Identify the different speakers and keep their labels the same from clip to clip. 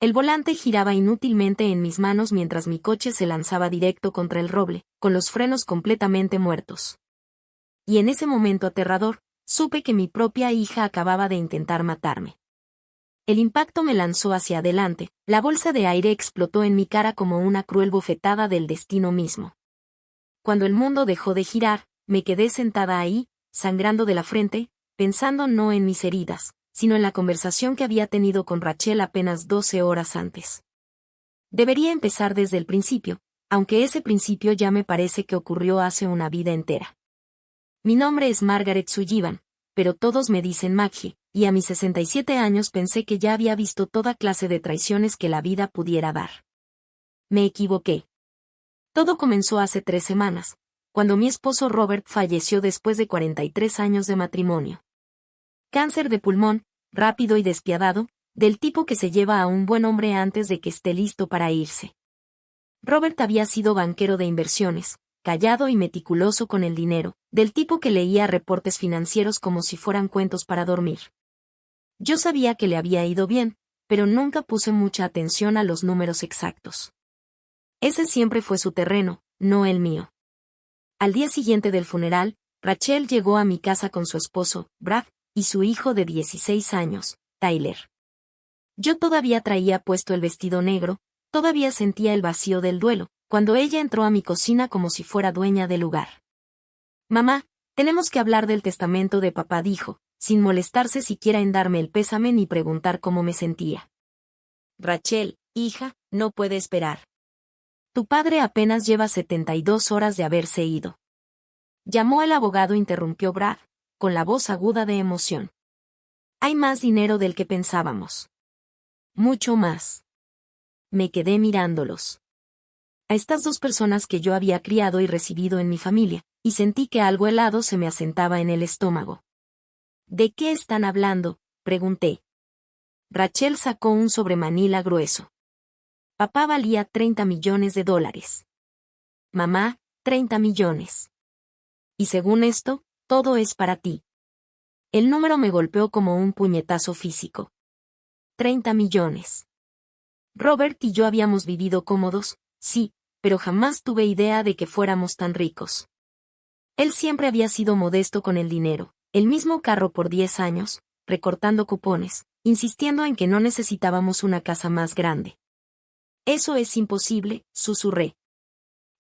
Speaker 1: El volante giraba inútilmente en mis manos mientras mi coche se lanzaba directo contra el roble, con los frenos completamente muertos. Y en ese momento aterrador, supe que mi propia hija acababa de intentar matarme. El impacto me lanzó hacia adelante, la bolsa de aire explotó en mi cara como una cruel bofetada del destino mismo. Cuando el mundo dejó de girar, me quedé sentada ahí, sangrando de la frente, pensando no en mis heridas, sino en la conversación que había tenido con Rachel apenas 12 horas antes. Debería empezar desde el principio, aunque ese principio ya me parece que ocurrió hace una vida entera. Mi nombre es Margaret Sullivan, pero todos me dicen Maggie, y a mis 67 años pensé que ya había visto toda clase de traiciones que la vida pudiera dar. Me equivoqué. Todo comenzó hace 3 semanas, cuando mi esposo Robert falleció después de 43 años de matrimonio. Cáncer de pulmón, rápido y despiadado, del tipo que se lleva a un buen hombre antes de que esté listo para irse. Robert había sido banquero de inversiones, callado y meticuloso con el dinero, del tipo que leía reportes financieros como si fueran cuentos para dormir. Yo sabía que le había ido bien, pero nunca puse mucha atención a los números exactos. Ese siempre fue su terreno, no el mío. Al día siguiente del funeral, Rachel llegó a mi casa con su esposo, Brad, y su hijo de 16 años, Tyler. Yo todavía traía puesto el vestido negro, todavía sentía el vacío del duelo, cuando ella entró a mi cocina como si fuera dueña del lugar. «Mamá, tenemos que hablar del testamento de papá», dijo, sin molestarse siquiera en darme el pésame ni preguntar cómo me sentía. «Rachel, hija, no puede esperar. Tu padre apenas lleva 72 horas de haberse ido». Llamó el abogado, interrumpió Brad, con la voz aguda de emoción. «Hay más dinero del que pensábamos. Mucho más». Me quedé mirándolos. A estas dos personas que yo había criado y recibido en mi familia, y sentí que algo helado se me asentaba en el estómago. «¿De qué están hablando?», pregunté. Rachel sacó un sobremanila grueso. «Papá valía $30 millones. Mamá, 30 millones. Y según esto, todo es para ti». El número me golpeó como un puñetazo físico. 30 millones. Robert y yo habíamos vivido cómodos, sí, pero jamás tuve idea de que fuéramos tan ricos. Él siempre había sido modesto con el dinero, el mismo carro por 10 años, recortando cupones, insistiendo en que no necesitábamos una casa más grande. «Eso es imposible», susurré.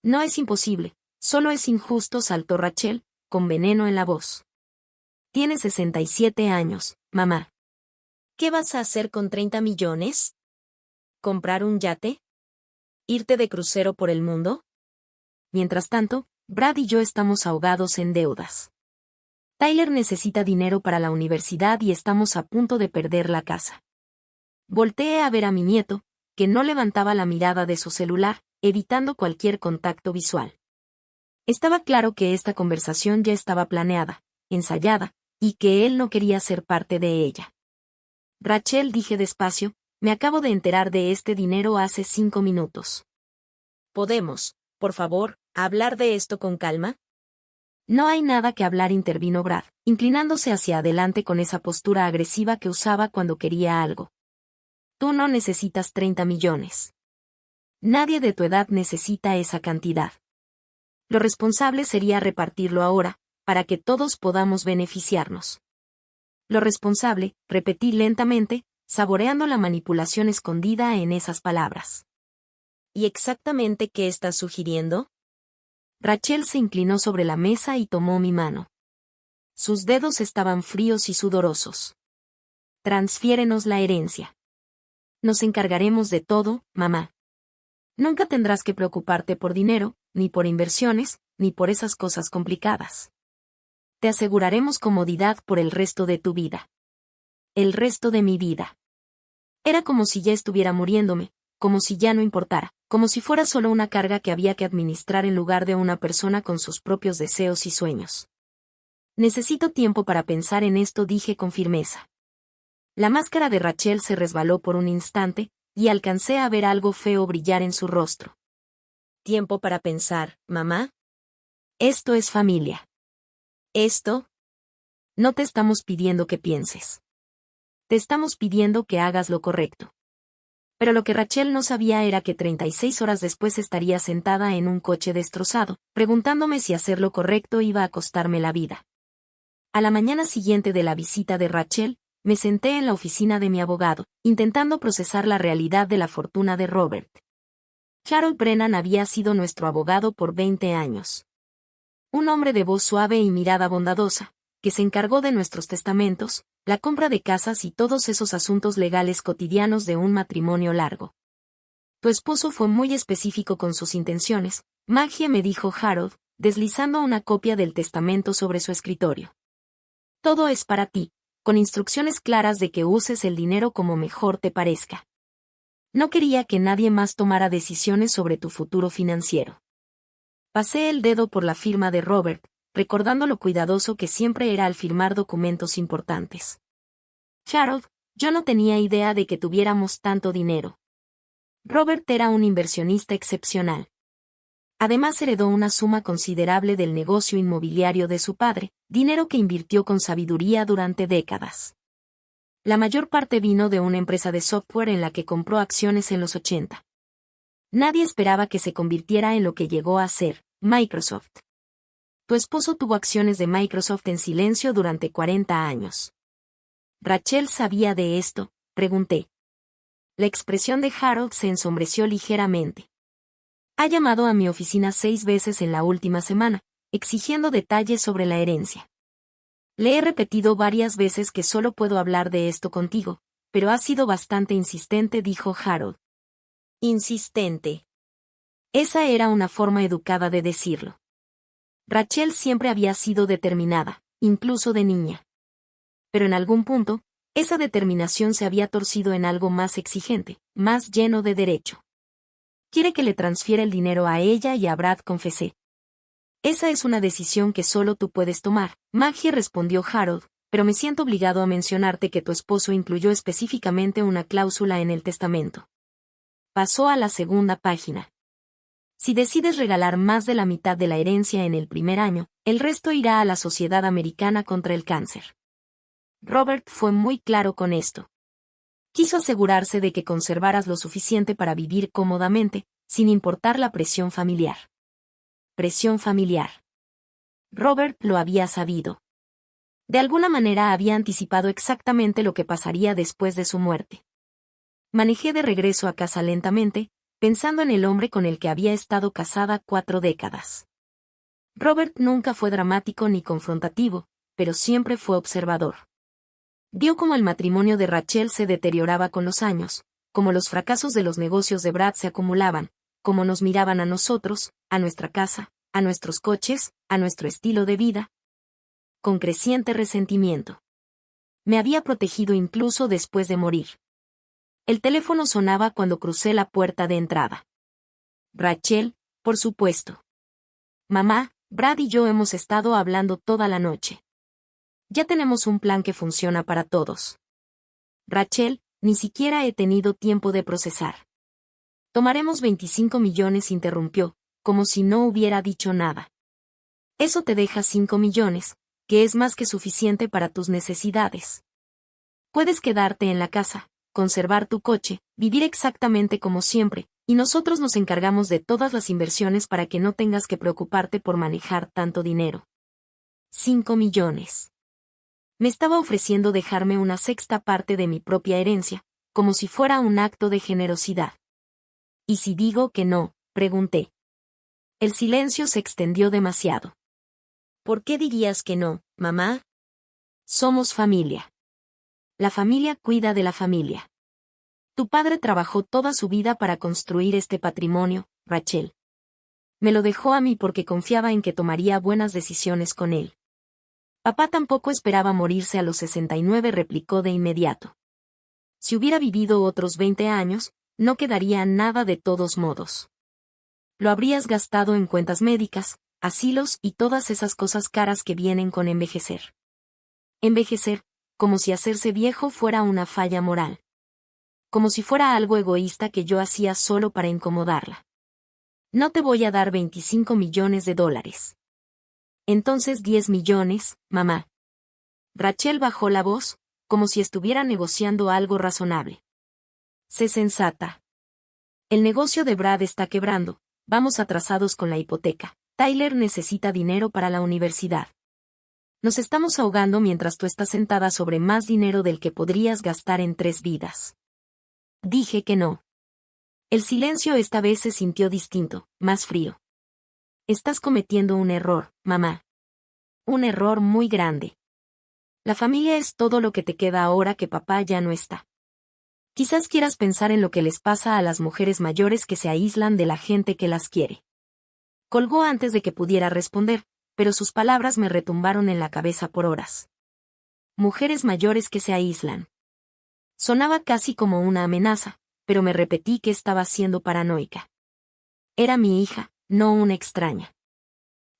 Speaker 1: «No es imposible, solo es injusto», saltó Rachel, con veneno en la voz. «Tienes 67 años, mamá. ¿Qué vas a hacer con 30 millones? ¿Comprar un yate? ¿Irte de crucero por el mundo?». Mientras tanto, Brad y yo estamos ahogados en deudas. Tyler necesita dinero para la universidad y estamos a punto de perder la casa. Volteé a ver a mi nieto, que no levantaba la mirada de su celular, evitando cualquier contacto visual. Estaba claro que esta conversación ya estaba planeada, ensayada, y que él no quería ser parte de ella. «Rachel», dije despacio, «me acabo de enterar de este dinero hace 5 minutos. ¿Podemos, por favor, hablar de esto con calma?». «No hay nada que hablar», intervino Brad, inclinándose hacia adelante con esa postura agresiva que usaba cuando quería algo. «Tú no necesitas 30 millones. Nadie de tu edad necesita esa cantidad. Lo responsable sería repartirlo ahora, para que todos podamos beneficiarnos». «Lo responsable», repetí lentamente, saboreando la manipulación escondida en esas palabras. «¿Y exactamente qué estás sugiriendo?». Rachel se inclinó sobre la mesa y tomó mi mano. Sus dedos estaban fríos y sudorosos. «Transfiérenos la herencia. Nos encargaremos de todo, mamá. Nunca tendrás que preocuparte por dinero, ni por inversiones, ni por esas cosas complicadas. Te aseguraremos comodidad por el resto de tu vida». El resto de mi vida. Era como si ya estuviera muriéndome, como si ya no importara, como si fuera solo una carga que había que administrar en lugar de una persona con sus propios deseos y sueños. «Necesito tiempo para pensar en esto», dije con firmeza. La máscara de Rachel se resbaló por un instante, y alcancé a ver algo feo brillar en su rostro. «¿Tiempo para pensar, mamá? Esto es familia. Esto. No te estamos pidiendo que pienses. Te estamos pidiendo que hagas lo correcto. Pero lo que Rachel no sabía era que 36 horas después estaría sentada en un coche destrozado, preguntándome si hacer lo correcto iba a costarme la vida. A la mañana siguiente de la visita de Rachel, me senté en la oficina de mi abogado, intentando procesar la realidad de la fortuna de Robert. Harold Brennan había sido nuestro abogado por 20 años. Un hombre de voz suave y mirada bondadosa, que se encargó de nuestros testamentos, la compra de casas y todos esos asuntos legales cotidianos de un matrimonio largo. Tu esposo fue muy específico con sus intenciones, Maggie, me dijo Harold, deslizando una copia del testamento sobre su escritorio. Todo es para ti, con instrucciones claras de que uses el dinero como mejor te parezca. No quería que nadie más tomara decisiones sobre tu futuro financiero. Pasé el dedo por la firma de Robert, recordando lo cuidadoso que siempre era al firmar documentos importantes. Harold, yo no tenía idea de que tuviéramos tanto dinero. Robert era un inversionista excepcional. Además heredó una suma considerable del negocio inmobiliario de su padre, dinero que invirtió con sabiduría durante décadas. La mayor parte vino de una empresa de software en la que compró acciones en los 80. Nadie esperaba que se convirtiera en lo que llegó a ser, Microsoft. Tu esposo tuvo acciones de Microsoft en silencio durante 40 años. ¿Rachel sabía de esto?, pregunté. La expresión de Harold se ensombreció ligeramente. Ha llamado a mi oficina 6 veces en la última semana, exigiendo detalles sobre la herencia. Le he repetido varias veces que solo puedo hablar de esto contigo, pero ha sido bastante insistente, dijo Harold. Insistente. Esa era una forma educada de decirlo. Rachel siempre había sido determinada, incluso de niña. Pero en algún punto, esa determinación se había torcido en algo más exigente, más lleno de derecho. Quiere que le transfiera el dinero a ella y a Brad, confesé. Esa es una decisión que solo tú puedes tomar, Maggie, respondió Harold, pero me siento obligado a mencionarte que tu esposo incluyó específicamente una cláusula en el testamento. Pasó a la segunda página. Si decides regalar más de la mitad de la herencia en el primer año, el resto irá a la Sociedad Americana contra el Cáncer. Robert fue muy claro con esto. Quiso asegurarse de que conservaras lo suficiente para vivir cómodamente, sin importar la presión familiar. Presión familiar. Robert lo había sabido. De alguna manera había anticipado exactamente lo que pasaría después de su muerte. Manejé de regreso a casa lentamente, pensando en el hombre con el que había estado casada 4 décadas. Robert nunca fue dramático ni confrontativo, pero siempre fue observador. Vio cómo el matrimonio de Rachel se deterioraba con los años, cómo los fracasos de los negocios de Brad se acumulaban, cómo nos miraban a nosotros, a nuestra casa, a nuestros coches, a nuestro estilo de vida. Con creciente resentimiento. Me había protegido incluso después de morir. El teléfono sonaba cuando crucé la puerta de entrada. Rachel, por supuesto. Mamá, Brad y yo hemos estado hablando toda la noche. Ya tenemos un plan que funciona para todos. Rachel, ni siquiera he tenido tiempo de procesar. Tomaremos 25 millones, interrumpió, como si no hubiera dicho nada. Eso te deja 5 millones, que es más que suficiente para tus necesidades. Puedes quedarte en la casa, conservar tu coche, vivir exactamente como siempre, y nosotros nos encargamos de todas las inversiones para que no tengas que preocuparte por manejar tanto dinero. 5 millones. Me estaba ofreciendo dejarme una sexta parte de mi propia herencia, como si fuera un acto de generosidad. ¿Y si digo que no?, pregunté. El silencio se extendió demasiado. ¿Por qué dirías que no, mamá? Somos familia. La familia cuida de la familia. Tu padre trabajó toda su vida para construir este patrimonio, Rachel. Me lo dejó a mí porque confiaba en que tomaría buenas decisiones con él. Papá tampoco esperaba morirse a los 69, replicó de inmediato. Si hubiera vivido otros 20 años, no quedaría nada de todos modos. Lo habrías gastado en cuentas médicas, asilos y todas esas cosas caras que vienen con envejecer. Envejecer, como si hacerse viejo fuera una falla moral. Como si fuera algo egoísta que yo hacía solo para incomodarla. No te voy a dar 25 millones de dólares. Entonces 10 millones, mamá. Rachel bajó la voz, como si estuviera negociando algo razonable. Sé sensata. El negocio de Brad está quebrando, vamos atrasados con la hipoteca. Tyler necesita dinero para la universidad. Nos estamos ahogando mientras tú estás sentada sobre más dinero del que podrías gastar en 3 vidas. Dije que no. El silencio esta vez se sintió distinto, más frío. Estás cometiendo un error, mamá. Un error muy grande. La familia es todo lo que te queda ahora que papá ya no está. Quizás quieras pensar en lo que les pasa a las mujeres mayores que se aíslan de la gente que las quiere. Colgó antes de que pudiera responder, pero sus palabras me retumbaron en la cabeza por horas. Mujeres mayores que se aíslan. Sonaba casi como una amenaza, pero me repetí que estaba siendo paranoica. Era mi hija, no una extraña.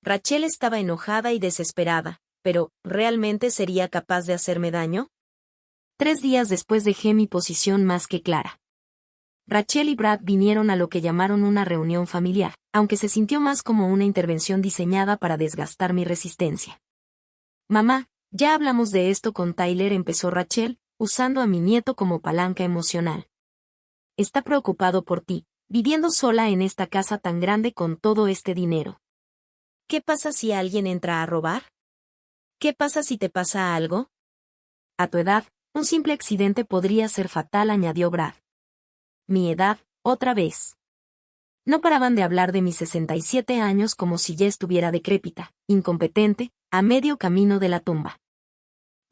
Speaker 1: Rachel estaba enojada y desesperada, pero ¿realmente sería capaz de hacerme daño? 3 días después dejé mi posición más que clara. Rachel y Brad vinieron a lo que llamaron una reunión familiar, aunque se sintió más como una intervención diseñada para desgastar mi resistencia. Mamá, ya hablamos de esto con Tyler, empezó Rachel, usando a mi nieto como palanca emocional. Está preocupado por ti, viviendo sola en esta casa tan grande con todo este dinero. ¿Qué pasa si alguien entra a robar? ¿Qué pasa si te pasa algo? A tu edad, un simple accidente podría ser fatal, añadió Brad. Mi edad, otra vez. No paraban de hablar de mis 67 años como si ya estuviera decrépita, incompetente, a medio camino de la tumba.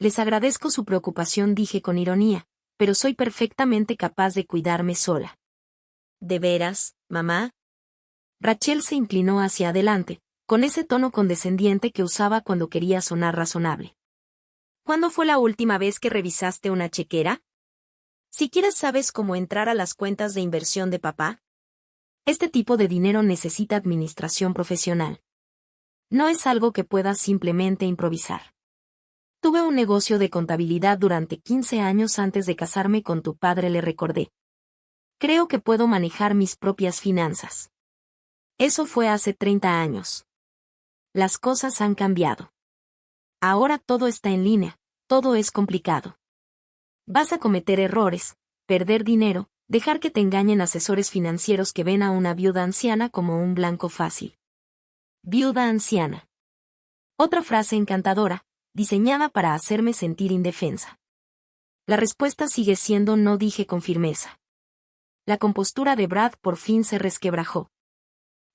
Speaker 1: Les agradezco su preocupación, dije con ironía, pero soy perfectamente capaz de cuidarme sola. ¿De veras, mamá? Rachel se inclinó hacia adelante, con ese tono condescendiente que usaba cuando quería sonar razonable. ¿Cuándo fue la última vez que revisaste una chequera? ¿Siquiera sabes cómo entrar a las cuentas de inversión de papá? Este tipo de dinero necesita administración profesional. No es algo que puedas simplemente improvisar. Tuve un negocio de contabilidad durante 15 años antes de casarme con tu padre, le recordé. Creo que puedo manejar mis propias finanzas. Eso fue hace 30 años. Las cosas han cambiado. Ahora todo está en línea, todo es complicado. Vas a cometer errores, perder dinero, dejar que te engañen asesores financieros que ven a una viuda anciana como un blanco fácil. Viuda anciana. Otra frase encantadora, diseñada para hacerme sentir indefensa. La respuesta sigue siendo no, dije con firmeza. La compostura de Brad por fin se resquebrajó.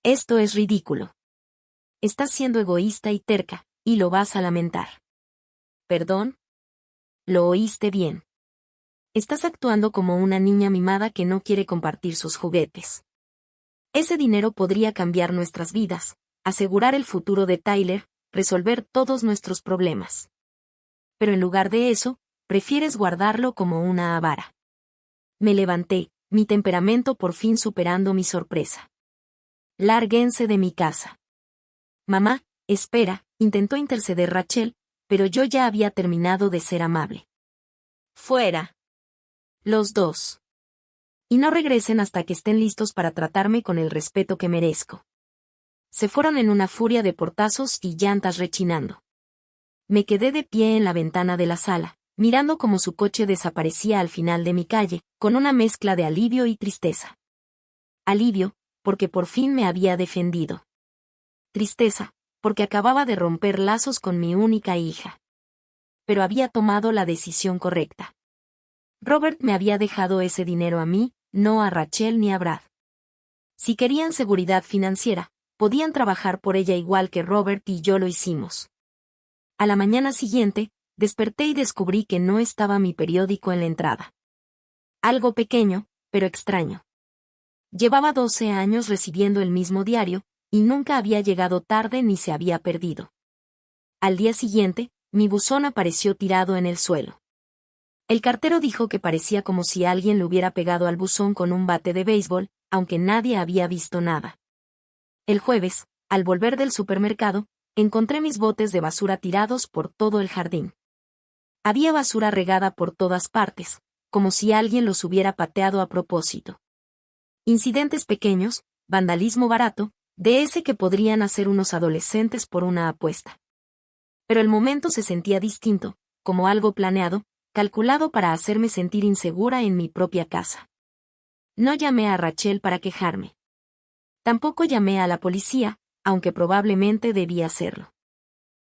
Speaker 1: Esto es ridículo. Estás siendo egoísta y terca, y lo vas a lamentar. ¿Perdón? Lo oíste bien. Estás actuando como una niña mimada que no quiere compartir sus juguetes. Ese dinero podría cambiar nuestras vidas, asegurar el futuro de Tyler, resolver todos nuestros problemas. Pero en lugar de eso, prefieres guardarlo como una avara. Me levanté, mi temperamento por fin superando mi sorpresa. Lárguense de mi casa. Mamá, espera, intentó interceder Rachel, pero yo ya había terminado de ser amable. Fuera. Los dos. Y no regresen hasta que estén listos para tratarme con el respeto que merezco. Se fueron en una furia de portazos y llantas rechinando. Me quedé de pie en la ventana de la sala, mirando cómo su coche desaparecía al final de mi calle, con una mezcla de alivio y tristeza. Alivio, porque por fin me había defendido. Tristeza, porque acababa de romper lazos con mi única hija. Pero había tomado la decisión correcta. Robert me había dejado ese dinero a mí, no a Rachel ni a Brad. Si querían seguridad financiera, podían trabajar por ella igual que Robert y yo lo hicimos. A la mañana siguiente, desperté y descubrí que no estaba mi periódico en la entrada. Algo pequeño, pero extraño. Llevaba 12 años recibiendo el mismo diario, y nunca había llegado tarde ni se había perdido. Al día siguiente, mi buzón apareció tirado en el suelo. El cartero dijo que parecía como si alguien le hubiera pegado al buzón con un bate de béisbol, aunque nadie había visto nada. El jueves, al volver del supermercado, encontré mis botes de basura tirados por todo el jardín. Había basura regada por todas partes, como si alguien los hubiera pateado a propósito. Incidentes pequeños, vandalismo barato, de ese que podrían hacer unos adolescentes por una apuesta. Pero el momento se sentía distinto, como algo planeado, calculado para hacerme sentir insegura en mi propia casa. No llamé a Rachel para quejarme. Tampoco llamé a la policía, aunque probablemente debía hacerlo.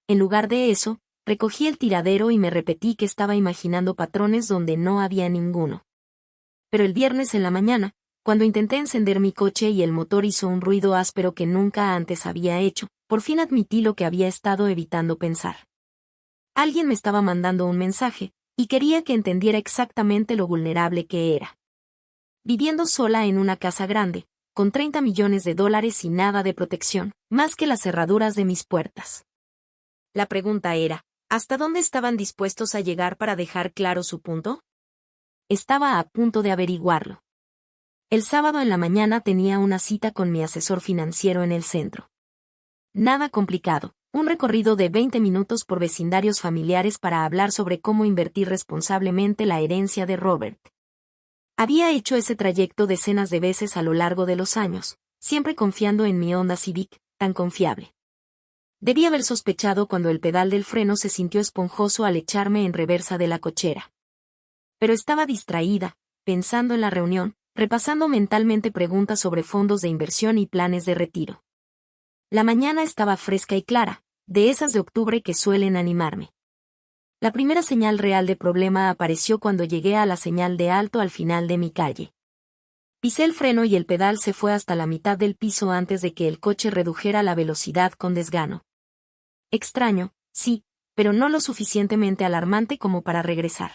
Speaker 1: En lugar de eso, recogí el tiradero y me repetí que estaba imaginando patrones donde no había ninguno. Pero el viernes en la mañana, cuando intenté encender mi coche y el motor hizo un ruido áspero que nunca antes había hecho, por fin admití lo que había estado evitando pensar. Alguien me estaba mandando un mensaje, y quería que entendiera exactamente lo vulnerable que era. Viviendo sola en una casa grande, con $30 millones y nada de protección, más que las cerraduras de mis puertas. La pregunta era, ¿hasta dónde estaban dispuestos a llegar para dejar claro su punto? Estaba a punto de averiguarlo. El sábado en la mañana tenía una cita con mi asesor financiero en el centro. Nada complicado, un recorrido de 20 minutos por vecindarios familiares para hablar sobre cómo invertir responsablemente la herencia de Robert. Había hecho ese trayecto decenas de veces a lo largo de los años, siempre confiando en mi Honda Civic, tan confiable. Debí haber sospechado cuando el pedal del freno se sintió esponjoso al echarme en reversa de la cochera. Pero estaba distraída, pensando en la reunión, repasando mentalmente preguntas sobre fondos de inversión y planes de retiro. La mañana estaba fresca y clara, de esas de octubre que suelen animarme. La primera señal real de problema apareció cuando llegué a la señal de alto al final de mi calle. Pisé el freno y el pedal se fue hasta la mitad del piso antes de que el coche redujera la velocidad con desgano. Extraño, sí, pero no lo suficientemente alarmante como para regresar.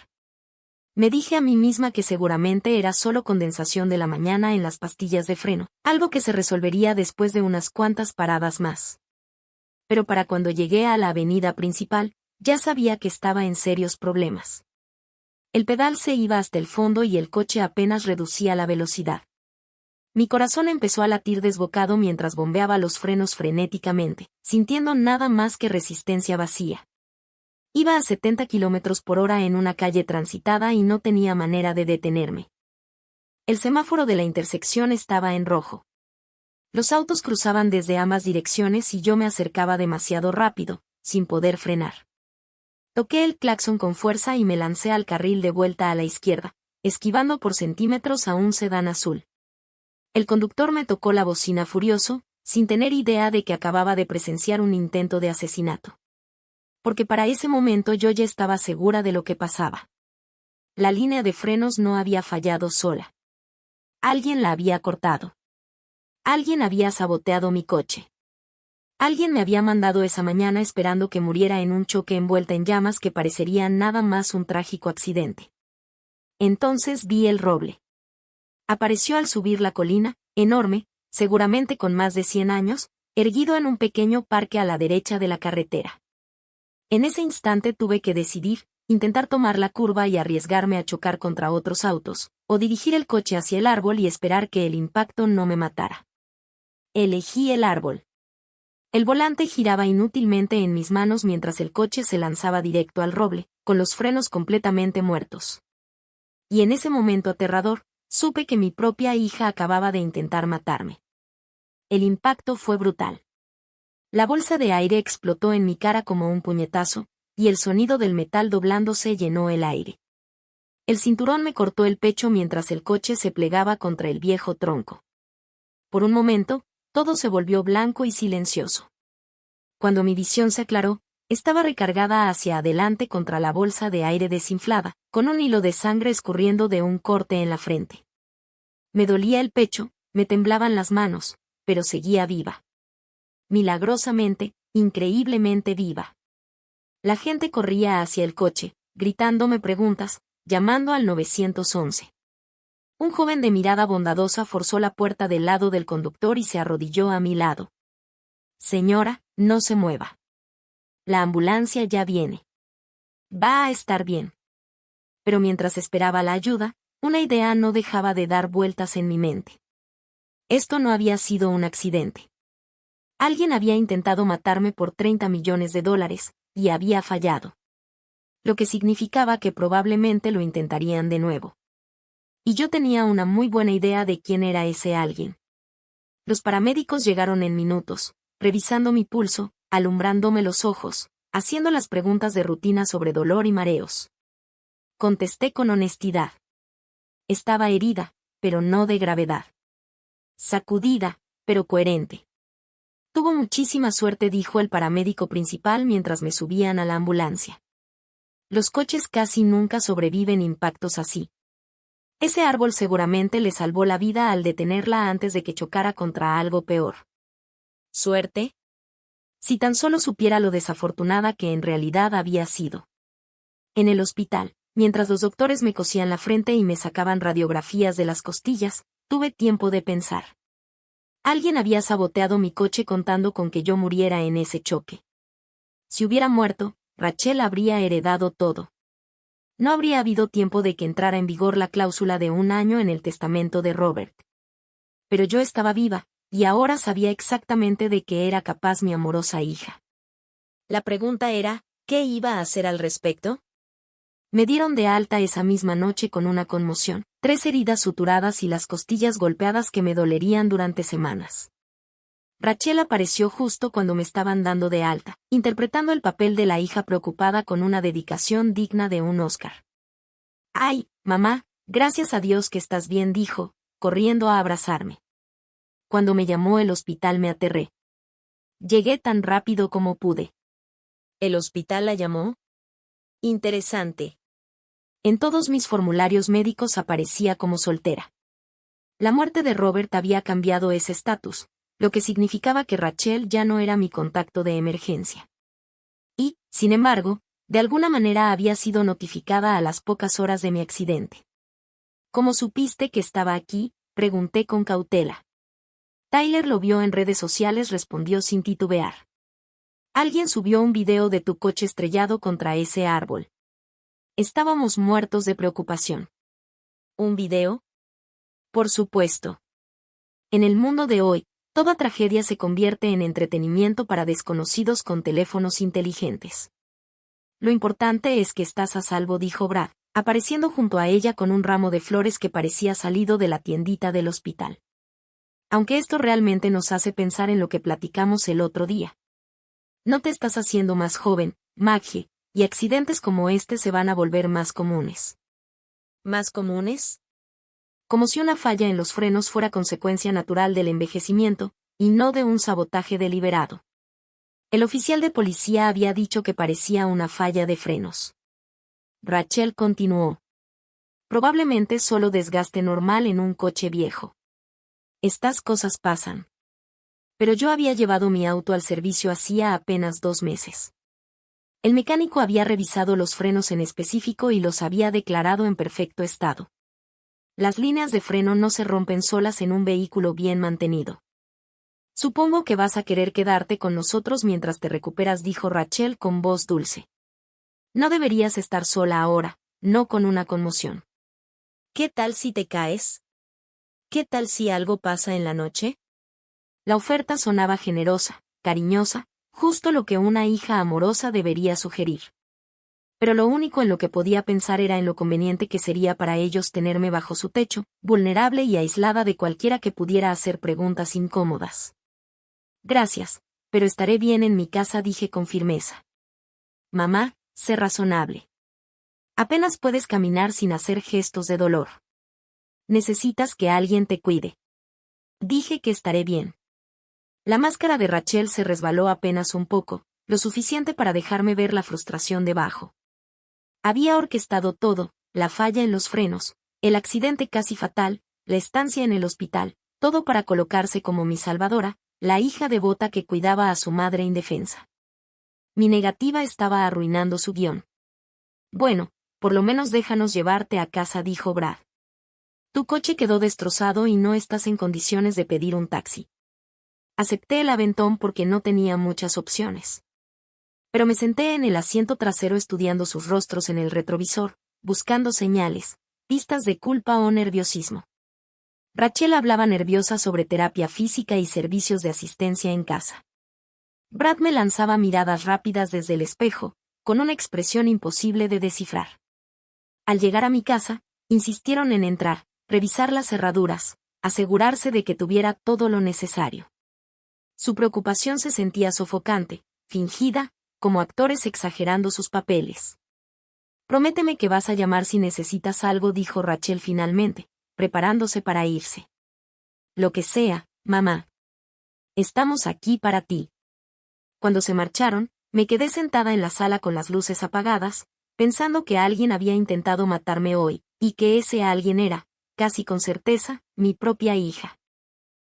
Speaker 1: Me dije a mí misma que seguramente era solo condensación de la mañana en las pastillas de freno, algo que se resolvería después de unas cuantas paradas más. Pero para cuando llegué a la avenida principal, ya sabía que estaba en serios problemas. El pedal se iba hasta el fondo y el coche apenas reducía la velocidad. Mi corazón empezó a latir desbocado mientras bombeaba los frenos frenéticamente, sintiendo nada más que resistencia vacía. Iba a 70 km/h en una calle transitada y no tenía manera de detenerme. El semáforo de la intersección estaba en rojo. Los autos cruzaban desde ambas direcciones y yo me acercaba demasiado rápido, sin poder frenar. Toqué el claxon con fuerza y me lancé al carril de vuelta a la izquierda, esquivando por centímetros a un sedán azul. El conductor me tocó la bocina furioso, sin tener idea de que acababa de presenciar un intento de asesinato. Porque para ese momento yo ya estaba segura de lo que pasaba. La línea de frenos no había fallado sola. Alguien la había cortado. Alguien había saboteado mi coche. Alguien me había mandado esa mañana esperando que muriera en un choque envuelta en llamas que parecería nada más un trágico accidente. Entonces vi el roble. Apareció al subir la colina, enorme, seguramente con más de 100 años, erguido en un pequeño parque a la derecha de la carretera. En ese instante tuve que decidir, intentar tomar la curva y arriesgarme a chocar contra otros autos, o dirigir el coche hacia el árbol y esperar que el impacto no me matara. Elegí el árbol. El volante giraba inútilmente en mis manos mientras el coche se lanzaba directo al roble, con los frenos completamente muertos. Y en ese momento aterrador, supe que mi propia hija acababa de intentar matarme. El impacto fue brutal. La bolsa de aire explotó en mi cara como un puñetazo, y el sonido del metal doblándose llenó el aire. El cinturón me cortó el pecho mientras el coche se plegaba contra el viejo tronco. Por un momento, todo se volvió blanco y silencioso. Cuando mi visión se aclaró, estaba recargada hacia adelante contra la bolsa de aire desinflada, con un hilo de sangre escurriendo de un corte en la frente. Me dolía el pecho, me temblaban las manos, pero seguía viva. Milagrosamente, increíblemente viva. La gente corría hacia el coche, gritándome preguntas, llamando al 911. Un joven de mirada bondadosa forzó la puerta del lado del conductor y se arrodilló a mi lado. Señora, no se mueva. La ambulancia ya viene. Va a estar bien. Pero mientras esperaba la ayuda, una idea no dejaba de dar vueltas en mi mente. Esto no había sido un accidente. Alguien había intentado matarme por $30 millones, y había fallado. Lo que significaba que probablemente lo intentarían de nuevo. Y yo tenía una muy buena idea de quién era ese alguien. Los paramédicos llegaron en minutos, revisando mi pulso, alumbrándome los ojos, haciendo las preguntas de rutina sobre dolor y mareos. Contesté con honestidad. Estaba herida, pero no de gravedad. Sacudida, pero coherente. Tuvo muchísima suerte, dijo el paramédico principal mientras me subían a la ambulancia. Los coches casi nunca sobreviven impactos así. Ese árbol seguramente le salvó la vida al detenerla antes de que chocara contra algo peor. ¿Suerte? Si tan solo supiera lo desafortunada que en realidad había sido. En el hospital, mientras los doctores me cosían la frente y me sacaban radiografías de las costillas, tuve tiempo de pensar. Alguien había saboteado mi coche contando con que yo muriera en ese choque. Si hubiera muerto, Rachel habría heredado todo. No habría habido tiempo de que entrara en vigor la cláusula de 1 año en el testamento de Robert. Pero yo estaba viva, y ahora sabía exactamente de qué era capaz mi amorosa hija. La pregunta era, ¿qué iba a hacer al respecto? Me dieron de alta esa misma noche con una conmoción, 3 heridas suturadas y las costillas golpeadas que me dolerían durante semanas. Rachel apareció justo cuando me estaban dando de alta, interpretando el papel de la hija preocupada con una dedicación digna de un Oscar. «Ay, mamá, gracias a Dios que estás bien», dijo, corriendo a abrazarme. Cuando me llamó el hospital me aterré. Llegué tan rápido como pude. ¿El hospital la llamó? Interesante. En todos mis formularios médicos aparecía como soltera. La muerte de Robert había cambiado ese estatus, lo que significaba que Rachel ya no era mi contacto de emergencia. Y, sin embargo, de alguna manera había sido notificada a las pocas horas de mi accidente. ¿Cómo supiste que estaba aquí?, pregunté con cautela. Tyler lo vio en redes sociales, respondió sin titubear. Alguien subió un video de tu coche estrellado contra ese árbol. Estábamos muertos de preocupación. ¿Un video? Por supuesto. En el mundo de hoy, toda tragedia se convierte en entretenimiento para desconocidos con teléfonos inteligentes. Lo importante es que estás a salvo, dijo Brad, apareciendo junto a ella con un ramo de flores que parecía salido de la tiendita del hospital. Aunque esto realmente nos hace pensar en lo que platicamos el otro día. No te estás haciendo más joven, Maggie, y accidentes como este se van a volver más comunes. ¿Más comunes? Como si una falla en los frenos fuera consecuencia natural del envejecimiento, y no de un sabotaje deliberado. El oficial de policía había dicho que parecía una falla de frenos. Rachel continuó. Probablemente solo desgaste normal en un coche viejo. Estas cosas pasan. Pero yo había llevado mi auto al servicio hacía apenas 2 meses. El mecánico había revisado los frenos en específico y los había declarado en perfecto estado. Las líneas de freno no se rompen solas en un vehículo bien mantenido. Supongo que vas a querer quedarte con nosotros mientras te recuperas, dijo Rachel con voz dulce. No deberías estar sola ahora, no con una conmoción. ¿Qué tal si te caes? ¿Qué tal si algo pasa en la noche? La oferta sonaba generosa, cariñosa, justo lo que una hija amorosa debería sugerir. Pero lo único en lo que podía pensar era en lo conveniente que sería para ellos tenerme bajo su techo, vulnerable y aislada de cualquiera que pudiera hacer preguntas incómodas. Gracias, pero estaré bien en mi casa, dije con firmeza. Mamá, sé razonable. Apenas puedes caminar sin hacer gestos de dolor. Necesitas que alguien te cuide. Dije que estaré bien. La máscara de Rachel se resbaló apenas un poco, lo suficiente para dejarme ver la frustración debajo. Había orquestado todo, la falla en los frenos, el accidente casi fatal, la estancia en el hospital, todo para colocarse como mi salvadora, la hija devota que cuidaba a su madre indefensa. Mi negativa estaba arruinando su guión. Bueno, por lo menos déjanos llevarte a casa, dijo Brad. Tu coche quedó destrozado y no estás en condiciones de pedir un taxi. Acepté el aventón porque no tenía muchas opciones. Pero me senté en el asiento trasero estudiando sus rostros en el retrovisor, buscando señales, pistas de culpa o nerviosismo. Rachel hablaba nerviosa sobre terapia física y servicios de asistencia en casa. Brad me lanzaba miradas rápidas desde el espejo, con una expresión imposible de descifrar. Al llegar a mi casa, insistieron en entrar, revisar las cerraduras, asegurarse de que tuviera todo lo necesario. Su preocupación se sentía sofocante, fingida, como actores exagerando sus papeles. Prométeme que vas a llamar si necesitas algo, dijo Rachel finalmente, preparándose para irse. Lo que sea, mamá. Estamos aquí para ti. Cuando se marcharon, me quedé sentada en la sala con las luces apagadas, pensando que alguien había intentado matarme hoy, y que ese alguien era, casi con certeza, mi propia hija.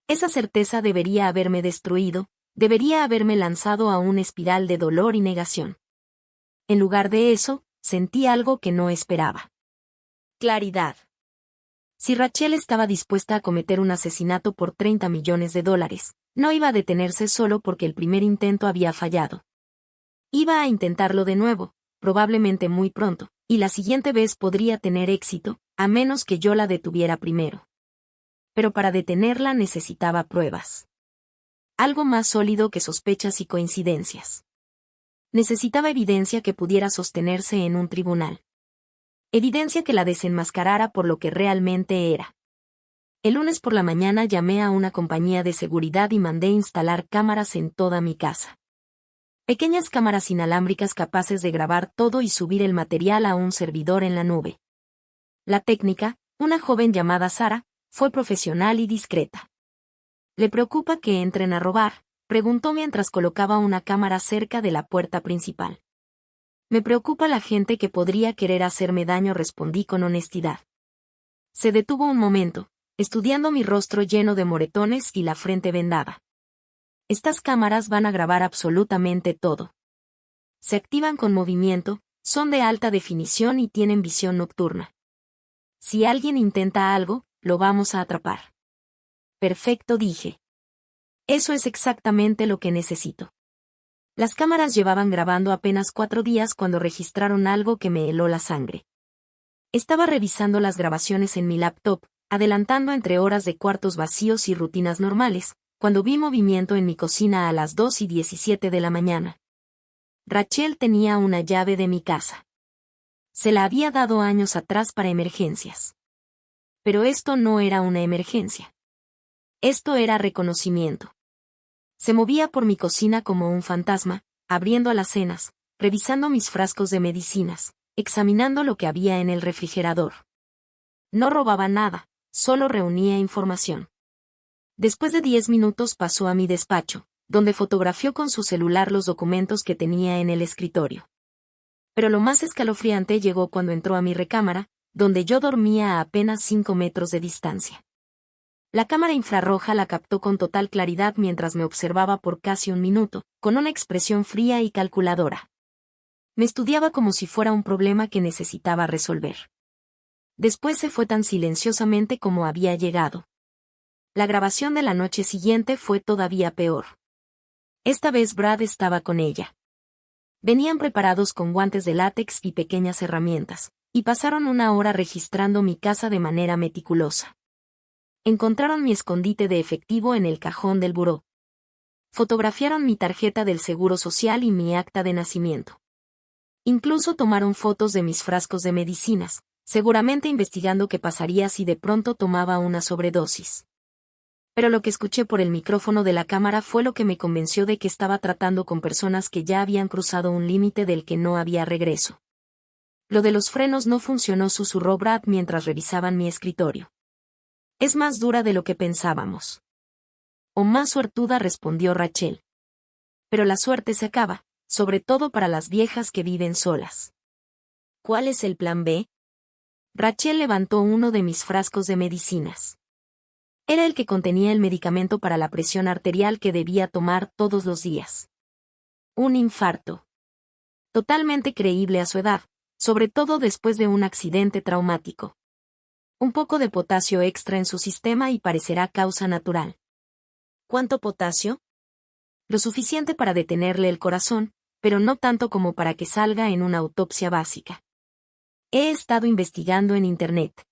Speaker 1: Esa certeza debería haberme destruido, debería haberme lanzado a una espiral de dolor y negación. En lugar de eso, sentí algo que no esperaba. Claridad. Si Rachel estaba dispuesta a cometer un asesinato por $30 millones, no iba a detenerse solo porque el primer intento había fallado. Iba a intentarlo de nuevo, probablemente muy pronto, y la siguiente vez podría tener éxito, a menos que yo la detuviera primero. Pero para detenerla necesitaba pruebas. Algo más sólido que sospechas y coincidencias. Necesitaba evidencia que pudiera sostenerse en un tribunal. Evidencia que la desenmascarara por lo que realmente era. El lunes por la mañana llamé a una compañía de seguridad y mandé instalar cámaras en toda mi casa. Pequeñas cámaras inalámbricas capaces de grabar todo y subir el material a un servidor en la nube. La técnica, una joven llamada Sara, fue profesional y discreta. ¿Le preocupa que entren a robar?, preguntó mientras colocaba una cámara cerca de la puerta principal. Me preocupa la gente que podría querer hacerme daño, respondí con honestidad. Se detuvo un momento, estudiando mi rostro lleno de moretones y la frente vendada. Estas cámaras van a grabar absolutamente todo. Se activan con movimiento, son de alta definición y tienen visión nocturna. Si alguien intenta algo, lo vamos a atrapar. Perfecto, dije. Eso es exactamente lo que necesito. Las cámaras llevaban grabando apenas 4 días cuando registraron algo que me heló la sangre. Estaba revisando las grabaciones en mi laptop, adelantando entre horas de cuartos vacíos y rutinas normales, cuando vi movimiento en mi cocina a las 2:17 de la mañana. Rachel tenía una llave de mi casa. Se la había dado años atrás para emergencias. Pero esto no era una emergencia. Esto era reconocimiento. Se movía por mi cocina como un fantasma, abriendo alacenas, revisando mis frascos de medicinas, examinando lo que había en el refrigerador. No robaba nada, solo reunía información. Después de 10 minutos pasó a mi despacho, donde fotografió con su celular los documentos que tenía en el escritorio. Pero lo más escalofriante llegó cuando entró a mi recámara, donde yo dormía a apenas 5 metros de distancia. La cámara infrarroja la captó con total claridad mientras me observaba por casi un minuto, con una expresión fría y calculadora. Me estudiaba como si fuera un problema que necesitaba resolver. Después se fue tan silenciosamente como había llegado. La grabación de la noche siguiente fue todavía peor. Esta vez Brad estaba con ella. Venían preparados con guantes de látex y pequeñas herramientas, y pasaron 1 hora registrando mi casa de manera meticulosa. Encontraron mi escondite de efectivo en el cajón del buró. Fotografiaron mi tarjeta del Seguro Social y mi acta de nacimiento. Incluso tomaron fotos de mis frascos de medicinas, seguramente investigando qué pasaría si de pronto tomaba una sobredosis. Pero lo que escuché por el micrófono de la cámara fue lo que me convenció de que estaba tratando con personas que ya habían cruzado un límite del que no había regreso. Lo de los frenos no funcionó, susurró Brad mientras revisaban mi escritorio. Es más dura de lo que pensábamos. O más suertuda, respondió Rachel. Pero la suerte se acaba, sobre todo para las viejas que viven solas. ¿Cuál es el plan B? Rachel levantó uno de mis frascos de medicinas. Era el que contenía el medicamento para la presión arterial que debía tomar todos los días. Un infarto. Totalmente creíble a su edad, sobre todo después de un accidente traumático. Un poco de potasio extra en su sistema y parecerá causa natural. ¿Cuánto potasio? Lo suficiente para detenerle el corazón, pero no tanto como para que salga en una autopsia básica. He estado investigando en Internet.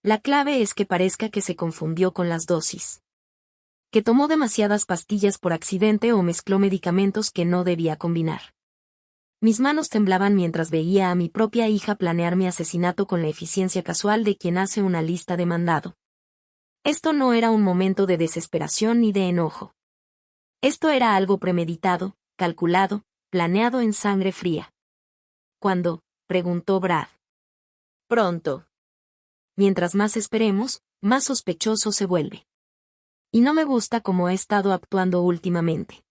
Speaker 1: La clave es que parezca que se confundió con las dosis. Que tomó demasiadas pastillas por accidente o mezcló medicamentos que no debía combinar. Mis manos temblaban mientras veía a mi propia hija planear mi asesinato con la eficiencia casual de quien hace una lista de mandado. Esto no era un momento de desesperación ni de enojo. Esto era algo premeditado, calculado, planeado en sangre fría. ¿Cuándo?, preguntó Brad. Pronto. mientras más esperemos, más sospechoso se vuelve. Y no me gusta cómo he estado actuando últimamente.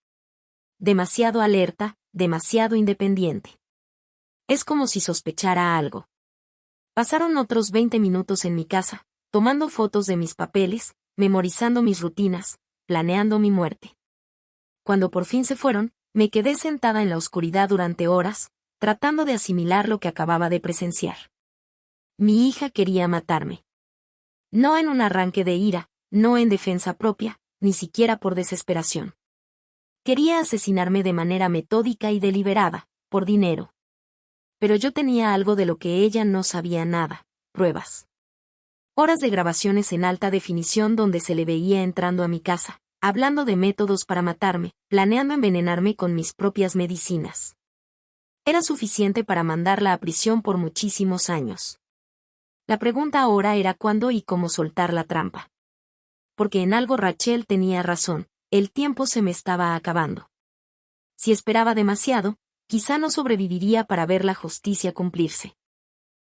Speaker 1: Demasiado alerta, demasiado independiente. Es como si sospechara algo. Pasaron otros 20 minutos en mi casa, tomando fotos de mis papeles, memorizando mis rutinas, planeando mi muerte. Cuando por fin se fueron, me quedé sentada en la oscuridad durante horas, tratando de asimilar lo que acababa de presenciar. Mi hija quería matarme. No en un arranque de ira, no en defensa propia, ni siquiera por desesperación. Quería asesinarme de manera metódica y deliberada, por dinero. Pero yo tenía algo de lo que ella no sabía nada: pruebas. Horas de grabaciones en alta definición donde se le veía entrando a mi casa, hablando de métodos para matarme, planeando envenenarme con mis propias medicinas. Era suficiente para mandarla a prisión por muchísimos años. La pregunta ahora era cuándo y cómo soltar la trampa. Porque en algo Rachel tenía razón, el tiempo se me estaba acabando. Si esperaba demasiado, quizá no sobreviviría para ver la justicia cumplirse.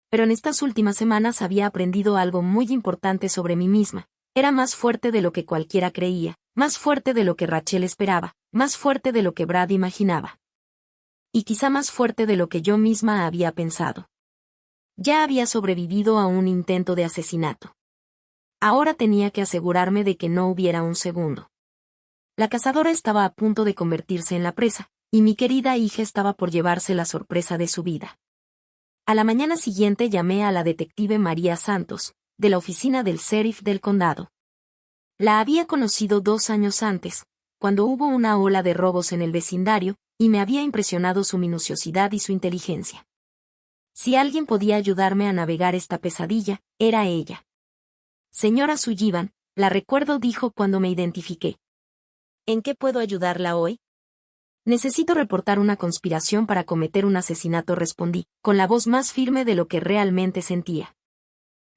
Speaker 1: Pero en estas últimas semanas había aprendido algo muy importante sobre mí misma. Era más fuerte de lo que cualquiera creía, más fuerte de lo que Rachel esperaba, más fuerte de lo que Brad imaginaba. Y quizá más fuerte de lo que yo misma había pensado. Ya había sobrevivido a un intento de asesinato. Ahora tenía que asegurarme de que no hubiera un segundo. La cazadora estaba a punto de convertirse en la presa, y mi querida hija estaba por llevarse la sorpresa de su vida. A la mañana siguiente llamé a la detective María Santos, de la oficina del sheriff del condado. La había conocido 2 años antes, cuando hubo una ola de robos en el vecindario, y me había impresionado su minuciosidad y su inteligencia. Si alguien podía ayudarme a navegar esta pesadilla, era ella. Señora Sullivan, la recuerdo, dijo cuando me identifiqué. ¿En qué puedo ayudarla hoy? Necesito reportar una conspiración para cometer un asesinato, respondí, con la voz más firme de lo que realmente sentía.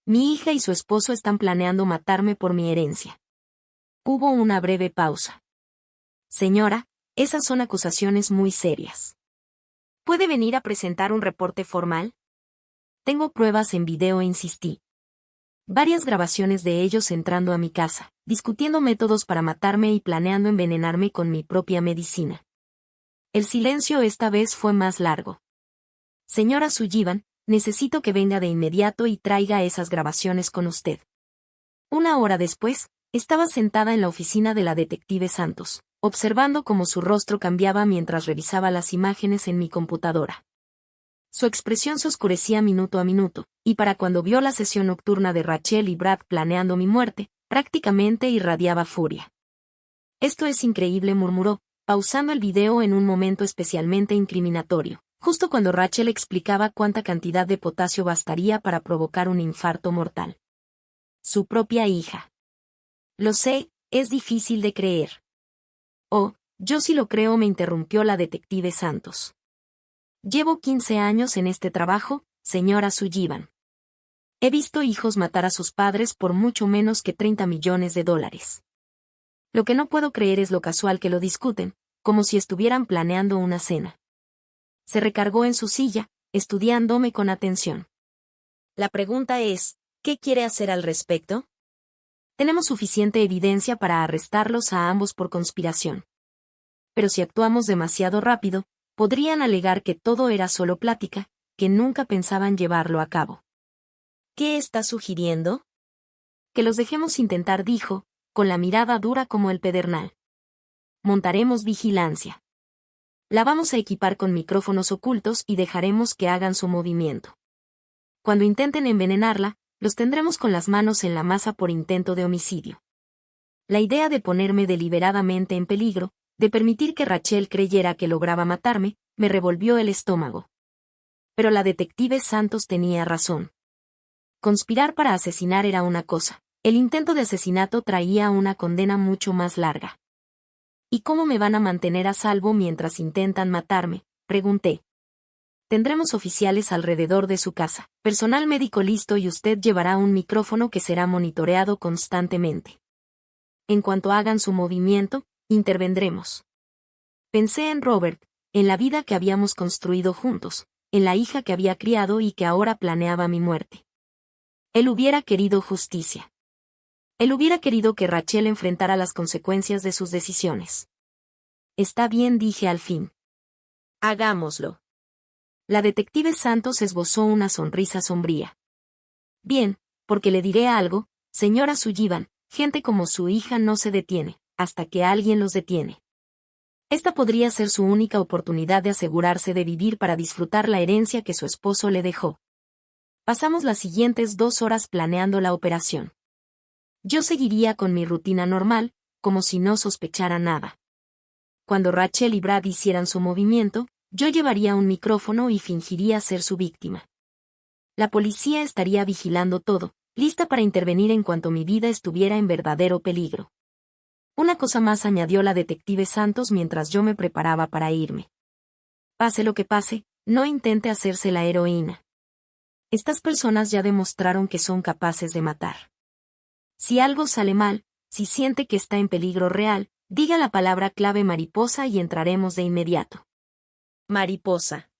Speaker 1: Mi hija y su esposo están planeando matarme por mi herencia. Hubo una breve pausa. Señora, esas son acusaciones muy serias. ¿Puede venir a presentar un reporte formal? Tengo pruebas en video, insistí. Varias grabaciones de ellos entrando a mi casa, discutiendo métodos para matarme y planeando envenenarme con mi propia medicina. El silencio esta vez fue más largo. Señora Sullivan, necesito que venga de inmediato y traiga esas grabaciones con usted. 1 hora después, estaba sentada en la oficina de la detective Santos, observando cómo su rostro cambiaba mientras revisaba las imágenes en mi computadora. Su expresión se oscurecía minuto a minuto, y para cuando vio la sesión nocturna de Rachel y Brad planeando mi muerte, prácticamente irradiaba furia. Esto es increíble, murmuró, pausando el video en un momento especialmente incriminatorio, justo cuando Rachel explicaba cuánta cantidad de potasio bastaría para provocar un infarto mortal. Su propia hija. Lo sé, es difícil de creer. Oh, yo sí lo creo, me interrumpió la detective Santos. Llevo 15 años en este trabajo, señora Sullivan. He visto hijos matar a sus padres por mucho menos que $30 millones. Lo que no puedo creer es lo casual que lo discuten, como si estuvieran planeando una cena. Se recargó en su silla, estudiándome con atención. La pregunta es, ¿qué quiere hacer al respecto? Tenemos suficiente evidencia para arrestarlos a ambos por conspiración. Pero si actuamos demasiado rápido, podrían alegar que todo era solo plática, que nunca pensaban llevarlo a cabo. ¿Qué está sugiriendo? Que los dejemos intentar, dijo, con la mirada dura como el pedernal. Montaremos vigilancia. La vamos a equipar con micrófonos ocultos y dejaremos que hagan su movimiento. Cuando intenten envenenarla, los tendremos con las manos en la masa por intento de homicidio. La idea de ponerme deliberadamente en peligro, de permitir que Rachel creyera que lograba matarme, me revolvió el estómago. Pero la detective Santos tenía razón. Conspirar para asesinar era una cosa, el intento de asesinato traía una condena mucho más larga. ¿Y cómo me van a mantener a salvo mientras intentan matarme?, pregunté. Tendremos oficiales alrededor de su casa, personal médico listo y usted llevará un micrófono que será monitoreado constantemente. En cuanto hagan su movimiento, intervendremos. Pensé en Robert, en la vida que habíamos construido juntos, en la hija que había criado y que ahora planeaba mi muerte. Él hubiera querido justicia. Él hubiera querido que Rachel enfrentara las consecuencias de sus decisiones. Está bien, dije al fin. Hagámoslo. La detective Santos esbozó una sonrisa sombría. Bien, porque le diré algo, señora Sullivan, gente como su hija no se detiene, hasta que alguien los detiene. Esta podría ser su única oportunidad de asegurarse de vivir para disfrutar la herencia que su esposo le dejó. Pasamos las siguientes 2 horas planeando la operación. Yo seguiría con mi rutina normal, como si no sospechara nada. Cuando Rachel y Brad hicieran su movimiento, yo llevaría un micrófono y fingiría ser su víctima. La policía estaría vigilando todo, lista para intervenir en cuanto mi vida estuviera en verdadero peligro. Una cosa más, añadió la detective Santos mientras yo me preparaba para irme. Pase lo que pase, no intente hacerse la heroína. Estas personas ya demostraron que son capaces de matar. Si algo sale mal, si siente que está en peligro real, diga la palabra clave mariposa y entraremos de inmediato. Mariposa.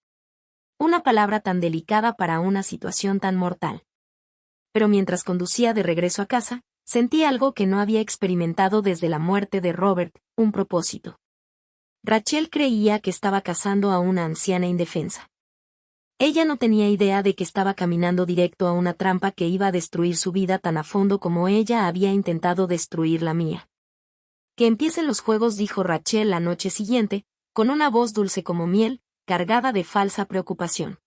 Speaker 1: Una palabra tan delicada para una situación tan mortal. Pero mientras conducía de regreso a casa, sentí algo que no había experimentado desde la muerte de Robert, un propósito. Rachel creía que estaba cazando a una anciana indefensa. Ella no tenía idea de que estaba caminando directo a una trampa que iba a destruir su vida tan a fondo como ella había intentado destruir la mía. Que empiecen los juegos, dijo Rachel la noche siguiente, con una voz dulce como miel, cargada de falsa preocupación.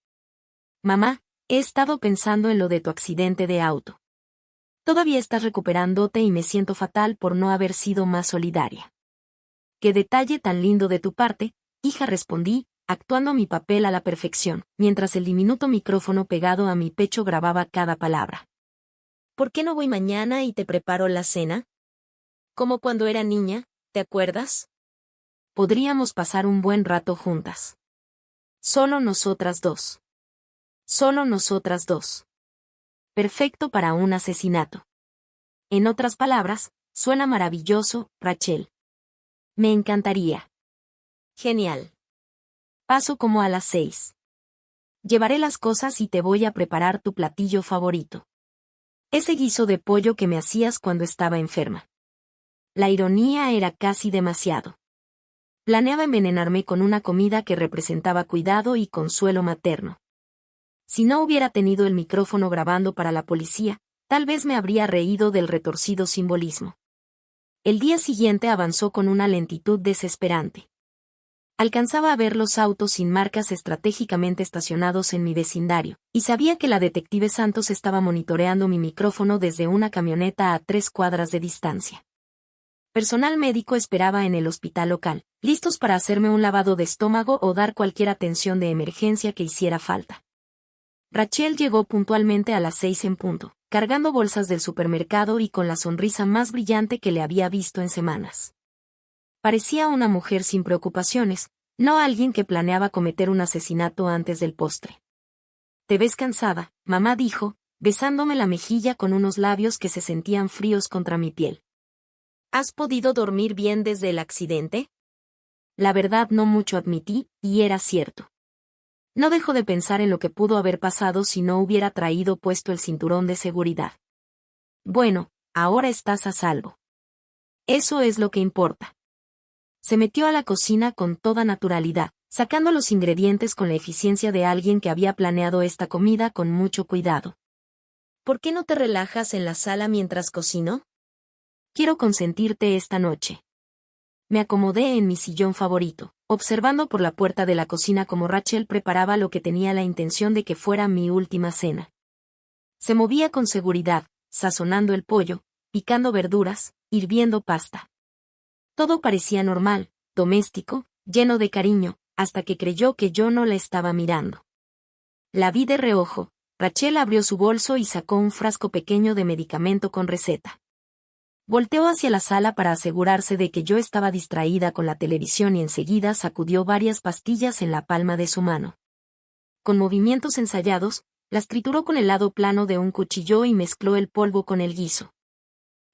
Speaker 1: Mamá, he estado pensando en lo de tu accidente de auto. Todavía estás recuperándote y me siento fatal por no haber sido más solidaria. Qué detalle tan lindo de tu parte, hija, respondí, actuando mi papel a la perfección, mientras el diminuto micrófono pegado a mi pecho grababa cada palabra. ¿Por qué no voy mañana y te preparo la cena? Como cuando era niña, ¿te acuerdas? Podríamos pasar un buen rato juntas. Solo nosotras dos. Solo nosotras dos. Perfecto para un asesinato. En otras palabras, suena maravilloso, Rachel. Me encantaría. Genial. Paso como a las 6. Llevaré las cosas y te voy a preparar tu platillo favorito. Ese guiso de pollo que me hacías cuando estaba enferma. La ironía era casi demasiado. Planeaba envenenarme con una comida que representaba cuidado y consuelo materno. Si no hubiera tenido el micrófono grabando para la policía, tal vez me habría reído del retorcido simbolismo. El día siguiente avanzó con una lentitud desesperante. Alcanzaba a ver los autos sin marcas estratégicamente estacionados en mi vecindario, y sabía que la detective Santos estaba monitoreando mi micrófono desde una camioneta a 3 cuadras de distancia. Personal médico esperaba en el hospital local, listos para hacerme un lavado de estómago o dar cualquier atención de emergencia que hiciera falta. Rachel llegó puntualmente a las 6 en punto, cargando bolsas del supermercado y con la sonrisa más brillante que le había visto en semanas. Parecía una mujer sin preocupaciones, no alguien que planeaba cometer un asesinato antes del postre. «Te ves cansada», mamá dijo, besándome la mejilla con unos labios que se sentían fríos contra mi piel. ¿Has podido dormir bien desde el accidente? La verdad no mucho, admití, y era cierto. No dejo de pensar en lo que pudo haber pasado si no hubiera traído puesto el cinturón de seguridad. Bueno, ahora estás a salvo. Eso es lo que importa. Se metió a la cocina con toda naturalidad, sacando los ingredientes con la eficiencia de alguien que había planeado esta comida con mucho cuidado. ¿Por qué no te relajas en la sala mientras cocino? Quiero consentirte esta noche. Me acomodé en mi sillón favorito, observando por la puerta de la cocina cómo Rachel preparaba lo que tenía la intención de que fuera mi última cena. Se movía con seguridad, sazonando el pollo, picando verduras, hirviendo pasta. Todo parecía normal, doméstico, lleno de cariño, hasta que creyó que yo no la estaba mirando. La vi de reojo. Rachel abrió su bolso y sacó un frasco pequeño de medicamento con receta. Volteó hacia la sala para asegurarse de que yo estaba distraída con la televisión y enseguida sacudió varias pastillas en la palma de su mano. Con movimientos ensayados, las trituró con el lado plano de un cuchillo y mezcló el polvo con el guiso.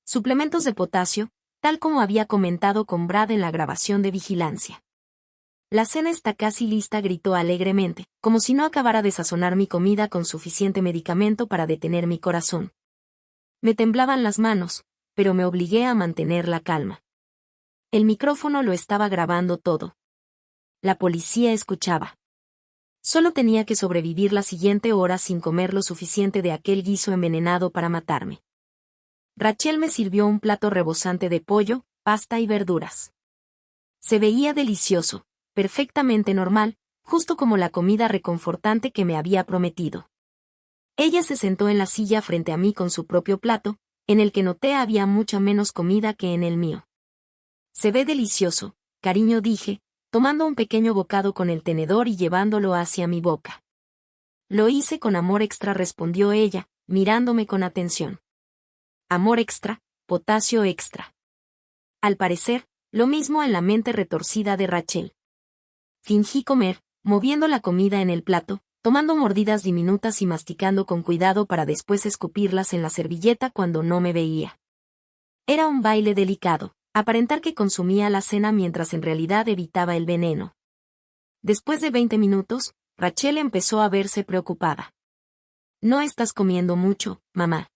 Speaker 1: Suplementos de potasio, tal como había comentado con Brad en la grabación de vigilancia. La cena está casi lista, gritó alegremente, como si no acabara de sazonar mi comida con suficiente medicamento para detener mi corazón. Me temblaban las manos, pero me obligué a mantener la calma. El micrófono lo estaba grabando todo. La policía escuchaba. Solo tenía que sobrevivir la siguiente hora sin comer lo suficiente de aquel guiso envenenado para matarme. Rachel me sirvió un plato rebosante de pollo, pasta y verduras. Se veía delicioso, perfectamente normal, justo como la comida reconfortante que me había prometido. Ella se sentó en la silla frente a mí con su propio plato, en el que noté había mucha menos comida que en el mío. Se ve delicioso, cariño, dije, tomando un pequeño bocado con el tenedor y llevándolo hacia mi boca. Lo hice con amor extra, respondió ella, mirándome con atención. Amor extra, potasio extra. Al parecer, lo mismo en la mente retorcida de Rachel. Fingí comer, moviendo la comida en el plato, tomando mordidas diminutas y masticando con cuidado para después escupirlas en la servilleta cuando no me veía. Era un baile delicado, aparentar que consumía la cena mientras en realidad evitaba el veneno. Después de 20 minutos, Rachel empezó a verse preocupada. No estás comiendo mucho, mamá.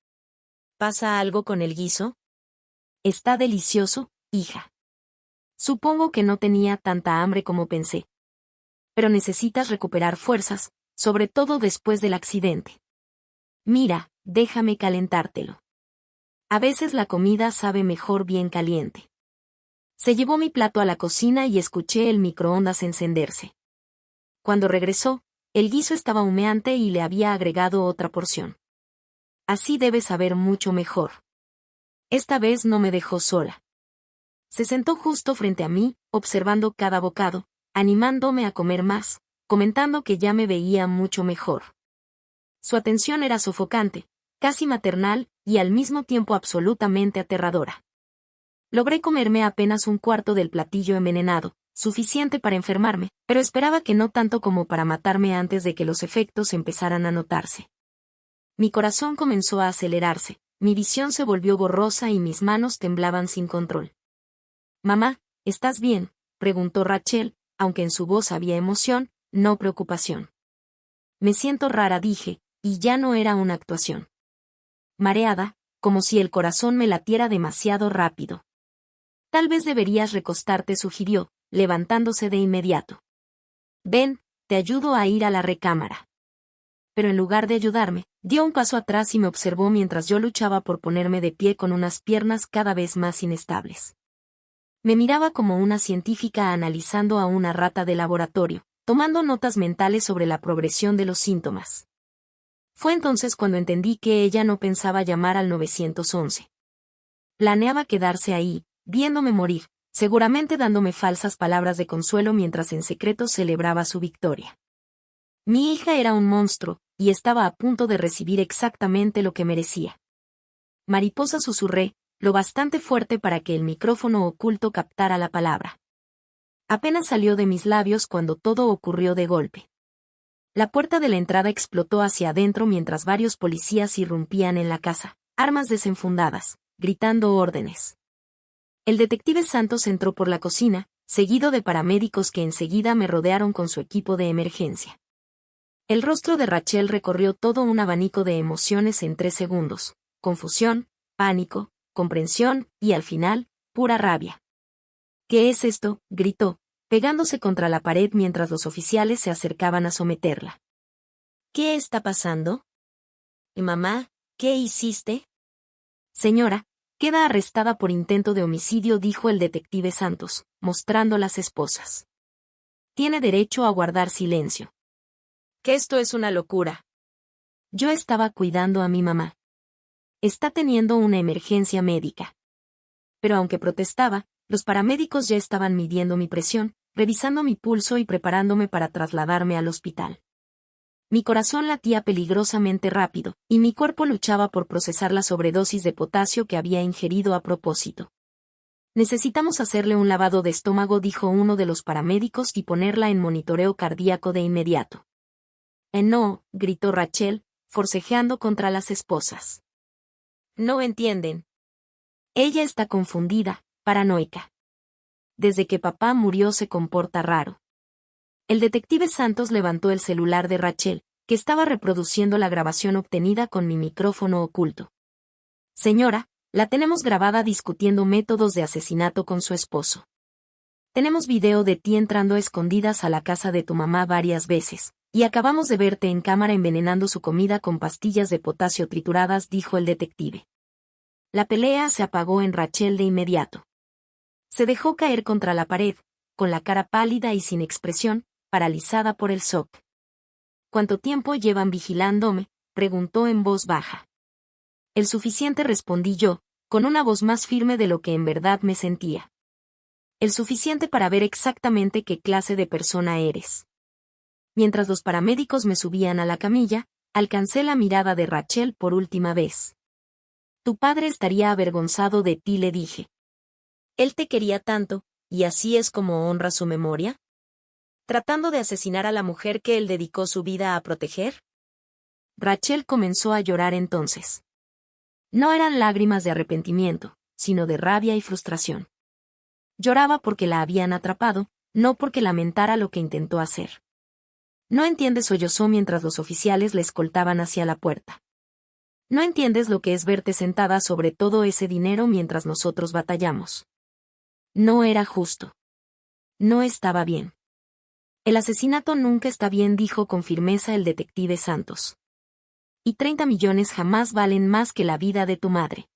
Speaker 1: ¿Pasa algo con el guiso? Está delicioso, hija. Supongo que no tenía tanta hambre como pensé. Pero necesitas recuperar fuerzas, sobre todo después del accidente. Mira, déjame calentártelo. A veces la comida sabe mejor bien caliente. Se llevó mi plato a la cocina y escuché el microondas encenderse. Cuando regresó, el guiso estaba humeante y le había agregado otra porción. Así debe saber mucho mejor. Esta vez no me dejó sola. Se sentó justo frente a mí, observando cada bocado, animándome a comer más, comentando que ya me veía mucho mejor. Su atención era sofocante, casi maternal, y al mismo tiempo absolutamente aterradora. Logré comerme apenas un cuarto del platillo envenenado, suficiente para enfermarme, pero esperaba que no tanto como para matarme antes de que los efectos empezaran a notarse. Mi corazón comenzó a acelerarse, mi visión se volvió borrosa y mis manos temblaban sin control. «Mamá, ¿estás bien?», preguntó Rachel, aunque en su voz había emoción, no preocupación. «Me siento rara», dije, y ya no era una actuación. Mareada, como si el corazón me latiera demasiado rápido. «Tal vez deberías recostarte», sugirió, levantándose de inmediato. «Ven, te ayudo a ir a la recámara». Pero en lugar de ayudarme, dio un paso atrás y me observó mientras yo luchaba por ponerme de pie con unas piernas cada vez más inestables. Me miraba como una científica analizando a una rata de laboratorio, tomando notas mentales sobre la progresión de los síntomas. Fue entonces cuando entendí que ella no pensaba llamar al 911. Planeaba quedarse ahí, viéndome morir, seguramente dándome falsas palabras de consuelo mientras en secreto celebraba su victoria. Mi hija era un monstruo, y estaba a punto de recibir exactamente lo que merecía. «Mariposa», susurré, lo bastante fuerte para que el micrófono oculto captara la palabra. Apenas salió de mis labios cuando todo ocurrió de golpe. La puerta de la entrada explotó hacia adentro mientras varios policías irrumpían en la casa, armas desenfundadas, gritando órdenes. El detective Santos entró por la cocina, seguido de paramédicos que enseguida me rodearon con su equipo de emergencia. El rostro de Rachel recorrió todo un abanico de emociones en 3 segundos: confusión, pánico, comprensión y al final, pura rabia. «¿Qué es esto?», gritó, pegándose contra la pared mientras los oficiales se acercaban a someterla. «¿Qué está pasando? ¿Y mamá, qué hiciste?» «Señora, queda arrestada por intento de homicidio», dijo el detective Santos, mostrando las esposas. «Tiene derecho a guardar silencio». «Que esto es una locura». «Yo estaba cuidando a mi mamá. Está teniendo una emergencia médica». Pero aunque protestaba, los paramédicos ya estaban midiendo mi presión, revisando mi pulso y preparándome para trasladarme al hospital. Mi corazón latía peligrosamente rápido, y mi cuerpo luchaba por procesar la sobredosis de potasio que había ingerido a propósito. «Necesitamos hacerle un lavado de estómago», dijo uno de los paramédicos, «y ponerla en monitoreo cardíaco de inmediato». «No», gritó Rachel, forcejeando contra las esposas. «No entienden. Ella está confundida, paranoica. Desde que papá murió se comporta raro». El detective Santos levantó el celular de Rachel, que estaba reproduciendo la grabación obtenida con mi micrófono oculto. Señora, la tenemos grabada discutiendo métodos de asesinato con su esposo. Tenemos video de ti entrando a escondidas a la casa de tu mamá varias veces, y acabamos de verte en cámara envenenando su comida con pastillas de potasio trituradas, dijo el detective. La pelea se apagó en Rachel de inmediato. Se dejó caer contra la pared, con la cara pálida y sin expresión, paralizada por el shock. ¿Cuánto tiempo llevan vigilándome?, preguntó en voz baja. El suficiente, respondí yo, con una voz más firme de lo que en verdad me sentía. El suficiente para ver exactamente qué clase de persona eres. Mientras los paramédicos me subían a la camilla, alcancé la mirada de Rachel por última vez. Tu padre estaría avergonzado de ti, le dije. Él te quería tanto, y así es como honra su memoria. ¿Tratando de asesinar a la mujer que él dedicó su vida a proteger? Rachel comenzó a llorar entonces. No eran lágrimas de arrepentimiento, sino de rabia y frustración. Lloraba porque la habían atrapado, no porque lamentara lo que intentó hacer. No entiendes, sollozó mientras los oficiales le escoltaban hacia la puerta. No entiendes lo que es verte sentada sobre todo ese dinero mientras nosotros batallamos. No era justo. No estaba bien. El asesinato nunca está bien, dijo con firmeza el detective Santos. Y 30 millones jamás valen más que la vida de tu madre.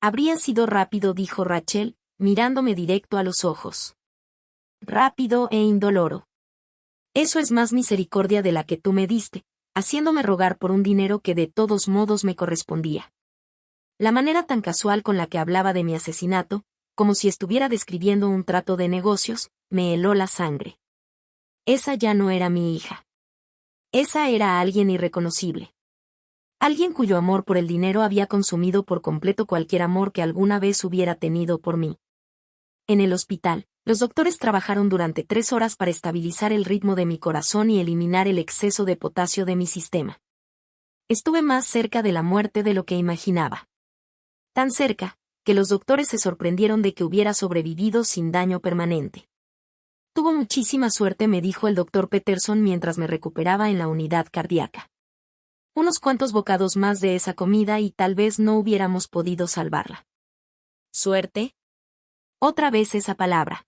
Speaker 1: Habría sido rápido, dijo Rachel, mirándome directo a los ojos. Rápido e indoloro. Eso es más misericordia de la que tú me diste, haciéndome rogar por un dinero que de todos modos me correspondía. La manera tan casual con la que hablaba de mi asesinato, como si estuviera describiendo un trato de negocios, me heló la sangre. Esa ya no era mi hija. Esa era alguien irreconocible. Alguien cuyo amor por el dinero había consumido por completo cualquier amor que alguna vez hubiera tenido por mí. En el hospital, los doctores trabajaron durante 3 horas para estabilizar el ritmo de mi corazón y eliminar el exceso de potasio de mi sistema. Estuve más cerca de la muerte de lo que imaginaba. Tan cerca, que los doctores se sorprendieron de que hubiera sobrevivido sin daño permanente. Tuvo muchísima suerte, me dijo el doctor Peterson mientras me recuperaba en la unidad cardíaca. Unos cuantos bocados más de esa comida y tal vez no hubiéramos podido salvarla. ¿Suerte? Otra vez esa palabra.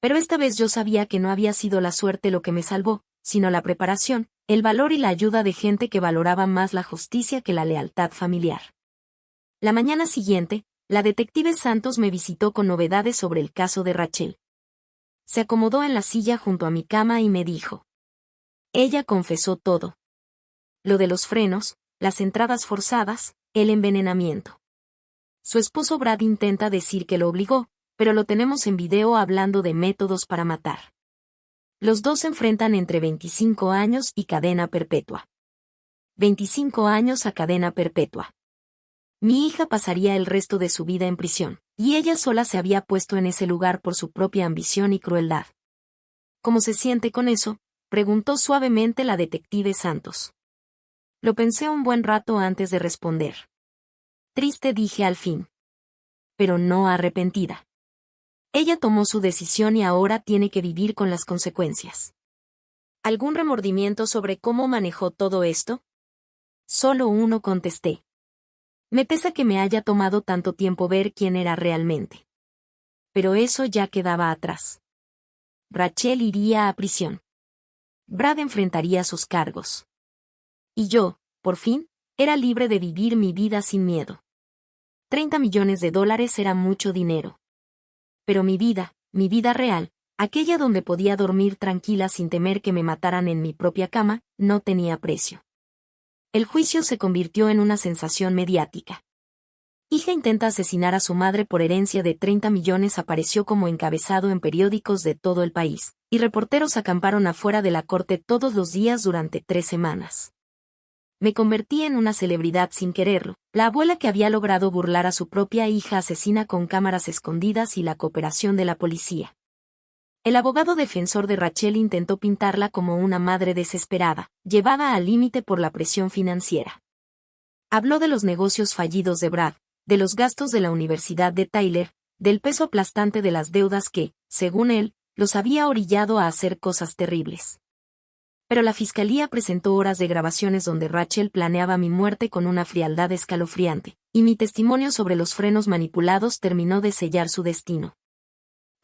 Speaker 1: Pero esta vez yo sabía que no había sido la suerte lo que me salvó, sino la preparación, el valor y la ayuda de gente que valoraba más la justicia que la lealtad familiar. La mañana siguiente, la detective Santos me visitó con novedades sobre el caso de Rachel. Se acomodó en la silla junto a mi cama y me dijo. Ella confesó todo. Lo de los frenos, las entradas forzadas, el envenenamiento. Su esposo Brad intenta decir que lo obligó, pero lo tenemos en video hablando de métodos para matar. Los dos se enfrentan entre 25 años y cadena perpetua. 25 años a cadena perpetua. Mi hija pasaría el resto de su vida en prisión, y ella sola se había puesto en ese lugar por su propia ambición y crueldad. ¿Cómo se siente con eso?, preguntó suavemente la detective Santos. Lo pensé un buen rato antes de responder. Triste, dije al fin. Pero no arrepentida. Ella tomó su decisión y ahora tiene que vivir con las consecuencias. ¿Algún remordimiento sobre cómo manejó todo esto? Solo uno, contesté. Me pesa que me haya tomado tanto tiempo ver quién era realmente. Pero eso ya quedaba atrás. Rachel iría a prisión. Brad enfrentaría sus cargos. Y yo, por fin, era libre de vivir mi vida sin miedo. 30 millones de dólares era mucho dinero. Pero mi vida real, aquella donde podía dormir tranquila sin temer que me mataran en mi propia cama, no tenía precio. El juicio se convirtió en una sensación mediática. Hija intenta asesinar a su madre por herencia de 30 millones apareció como encabezado en periódicos de todo el país, y reporteros acamparon afuera de la corte todos los días durante 3 semanas. Me convertí en una celebridad sin quererlo, la abuela que había logrado burlar a su propia hija asesina con cámaras escondidas y la cooperación de la policía. El abogado defensor de Rachel intentó pintarla como una madre desesperada, llevada al límite por la presión financiera. Habló de los negocios fallidos de Brad, de los gastos de la Universidad de Tyler, del peso aplastante de las deudas que, según él, los había orillado a hacer cosas terribles. Pero la fiscalía presentó horas de grabaciones donde Rachel planeaba mi muerte con una frialdad escalofriante, y mi testimonio sobre los frenos manipulados terminó de sellar su destino.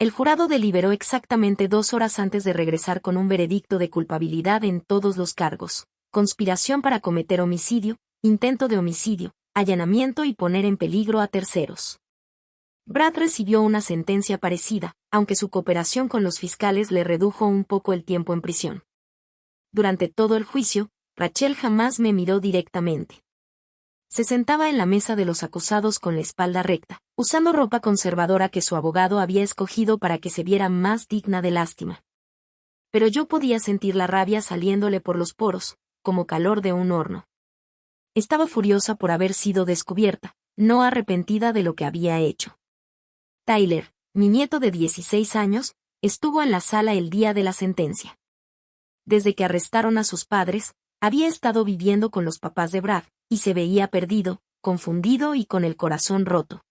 Speaker 1: El jurado deliberó exactamente 2 horas antes de regresar con un veredicto de culpabilidad en todos los cargos: conspiración para cometer homicidio, intento de homicidio, allanamiento y poner en peligro a terceros. Brad recibió una sentencia parecida, aunque su cooperación con los fiscales le redujo un poco el tiempo en prisión. Durante todo el juicio, Rachel jamás me miró directamente. Se sentaba en la mesa de los acusados con la espalda recta, usando ropa conservadora que su abogado había escogido para que se viera más digna de lástima. Pero yo podía sentir la rabia saliéndole por los poros, como calor de un horno. Estaba furiosa por haber sido descubierta, no arrepentida de lo que había hecho. Tyler, mi nieto de 16 años, estuvo en la sala el día de la sentencia. Desde que arrestaron a sus padres, había estado viviendo con los papás de Brad, y se veía perdido, confundido y con el corazón roto.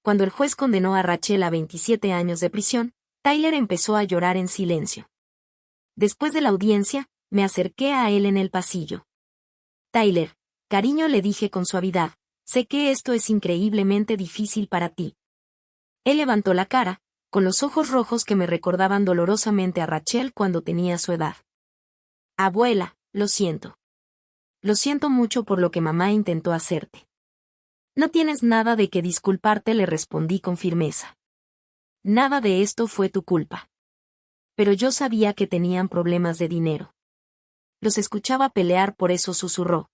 Speaker 1: Cuando el juez condenó a Rachel a 27 años de prisión, Tyler empezó a llorar en silencio. Después de la audiencia, me acerqué a él en el pasillo. Tyler, cariño, le dije con suavidad, sé que esto es increíblemente difícil para ti. Él levantó la cara, con los ojos rojos que me recordaban dolorosamente a Rachel cuando tenía su edad. Abuela, lo siento. Lo siento mucho por lo que mamá intentó hacerte. No tienes nada de qué disculparte, le respondí con firmeza. Nada de esto fue tu culpa. Pero yo sabía que tenían problemas de dinero. Los escuchaba pelear, por eso susurró.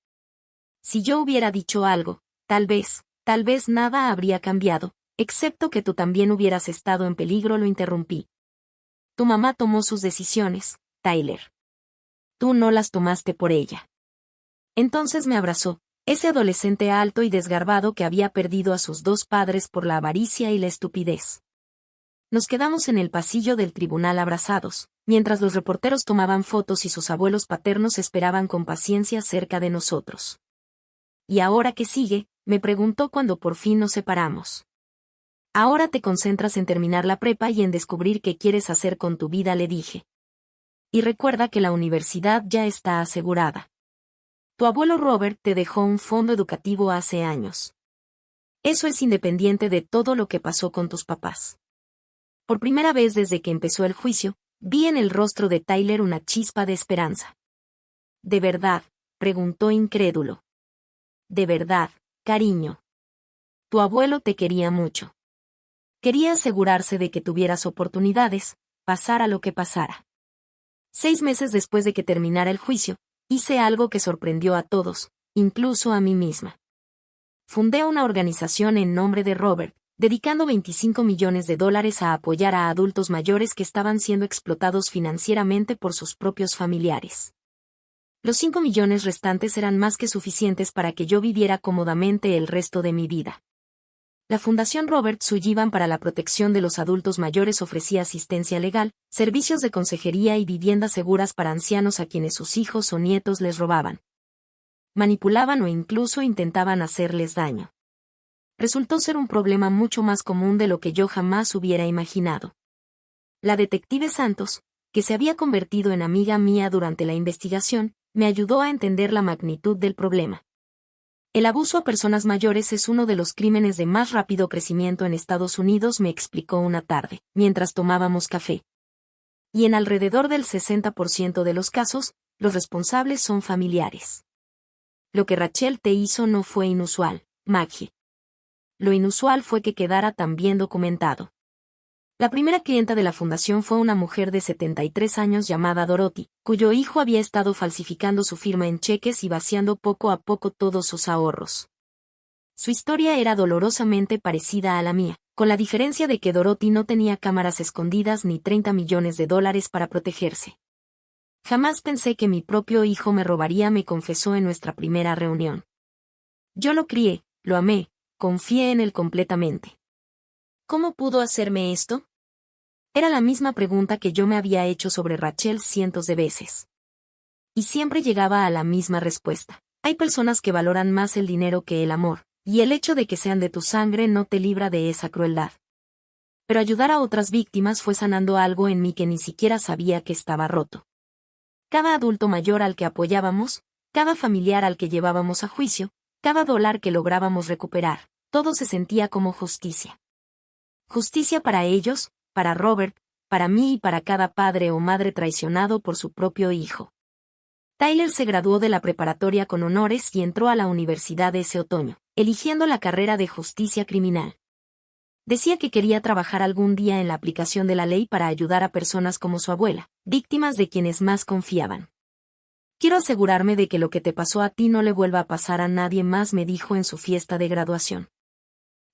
Speaker 1: Si yo hubiera dicho algo, tal vez nada habría cambiado, excepto que tú también hubieras estado en peligro, lo interrumpí. Tu mamá tomó sus decisiones, Tyler. Tú no las tomaste por ella. Entonces me abrazó, ese adolescente alto y desgarbado que había perdido a sus 2 padres por la avaricia y la estupidez. Nos quedamos en el pasillo del tribunal abrazados, mientras los reporteros tomaban fotos y sus abuelos paternos esperaban con paciencia cerca de nosotros. ¿Y ahora qué sigue?, me preguntó cuando por fin nos separamos. Ahora te concentras en terminar la prepa y en descubrir qué quieres hacer con tu vida, le dije. Y recuerda que la universidad ya está asegurada. Tu abuelo Robert te dejó un fondo educativo hace años. Eso es independiente de todo lo que pasó con tus papás. Por primera vez desde que empezó el juicio, vi en el rostro de Tyler una chispa de esperanza. ¿De verdad?, preguntó incrédulo. De verdad, cariño. Tu abuelo te quería mucho. Quería asegurarse de que tuvieras oportunidades, pasara lo que pasara. 6 meses después de que terminara el juicio, hice algo que sorprendió a todos, incluso a mí misma. Fundé una organización en nombre de Robert, dedicando $25 millones a apoyar a adultos mayores que estaban siendo explotados financieramente por sus propios familiares. Los 5 millones restantes eran más que suficientes para que yo viviera cómodamente el resto de mi vida. La Fundación Robert Sullivan para la Protección de los Adultos Mayores ofrecía asistencia legal, servicios de consejería y viviendas seguras para ancianos a quienes sus hijos o nietos les robaban, manipulaban o incluso intentaban hacerles daño. Resultó ser un problema mucho más común de lo que yo jamás hubiera imaginado. La detective Santos, que se había convertido en amiga mía durante la investigación, me ayudó a entender la magnitud del problema. El abuso a personas mayores es uno de los crímenes de más rápido crecimiento en Estados Unidos, me explicó una tarde, mientras tomábamos café. Y en alrededor del 60% de los casos, los responsables son familiares. Lo que Rachel te hizo no fue inusual, Maggie. Lo inusual fue que quedara tan bien documentado. La primera clienta de la fundación fue una mujer de 73 años llamada Dorothy, cuyo hijo había estado falsificando su firma en cheques y vaciando poco a poco todos sus ahorros. Su historia era dolorosamente parecida a la mía, con la diferencia de que Dorothy no tenía cámaras escondidas ni $30 millones para protegerse. Jamás pensé que mi propio hijo me robaría, me confesó en nuestra primera reunión. Yo lo crié, lo amé, confié en él completamente. ¿Cómo pudo hacerme esto? Era la misma pregunta que yo me había hecho sobre Rachel cientos de veces. Y siempre llegaba a la misma respuesta. Hay personas que valoran más el dinero que el amor, y el hecho de que sean de tu sangre no te libra de esa crueldad. Pero ayudar a otras víctimas fue sanando algo en mí que ni siquiera sabía que estaba roto. Cada adulto mayor al que apoyábamos, cada familiar al que llevábamos a juicio, cada dólar que lográbamos recuperar, todo se sentía como justicia. Justicia para ellos, para Robert, para mí y para cada padre o madre traicionado por su propio hijo. Tyler se graduó de la preparatoria con honores y entró a la universidad ese otoño, eligiendo la carrera de justicia criminal. Decía que quería trabajar algún día en la aplicación de la ley para ayudar a personas como su abuela, víctimas de quienes más confiaban. Quiero asegurarme de que lo que te pasó a ti no le vuelva a pasar a nadie más, me dijo en su fiesta de graduación.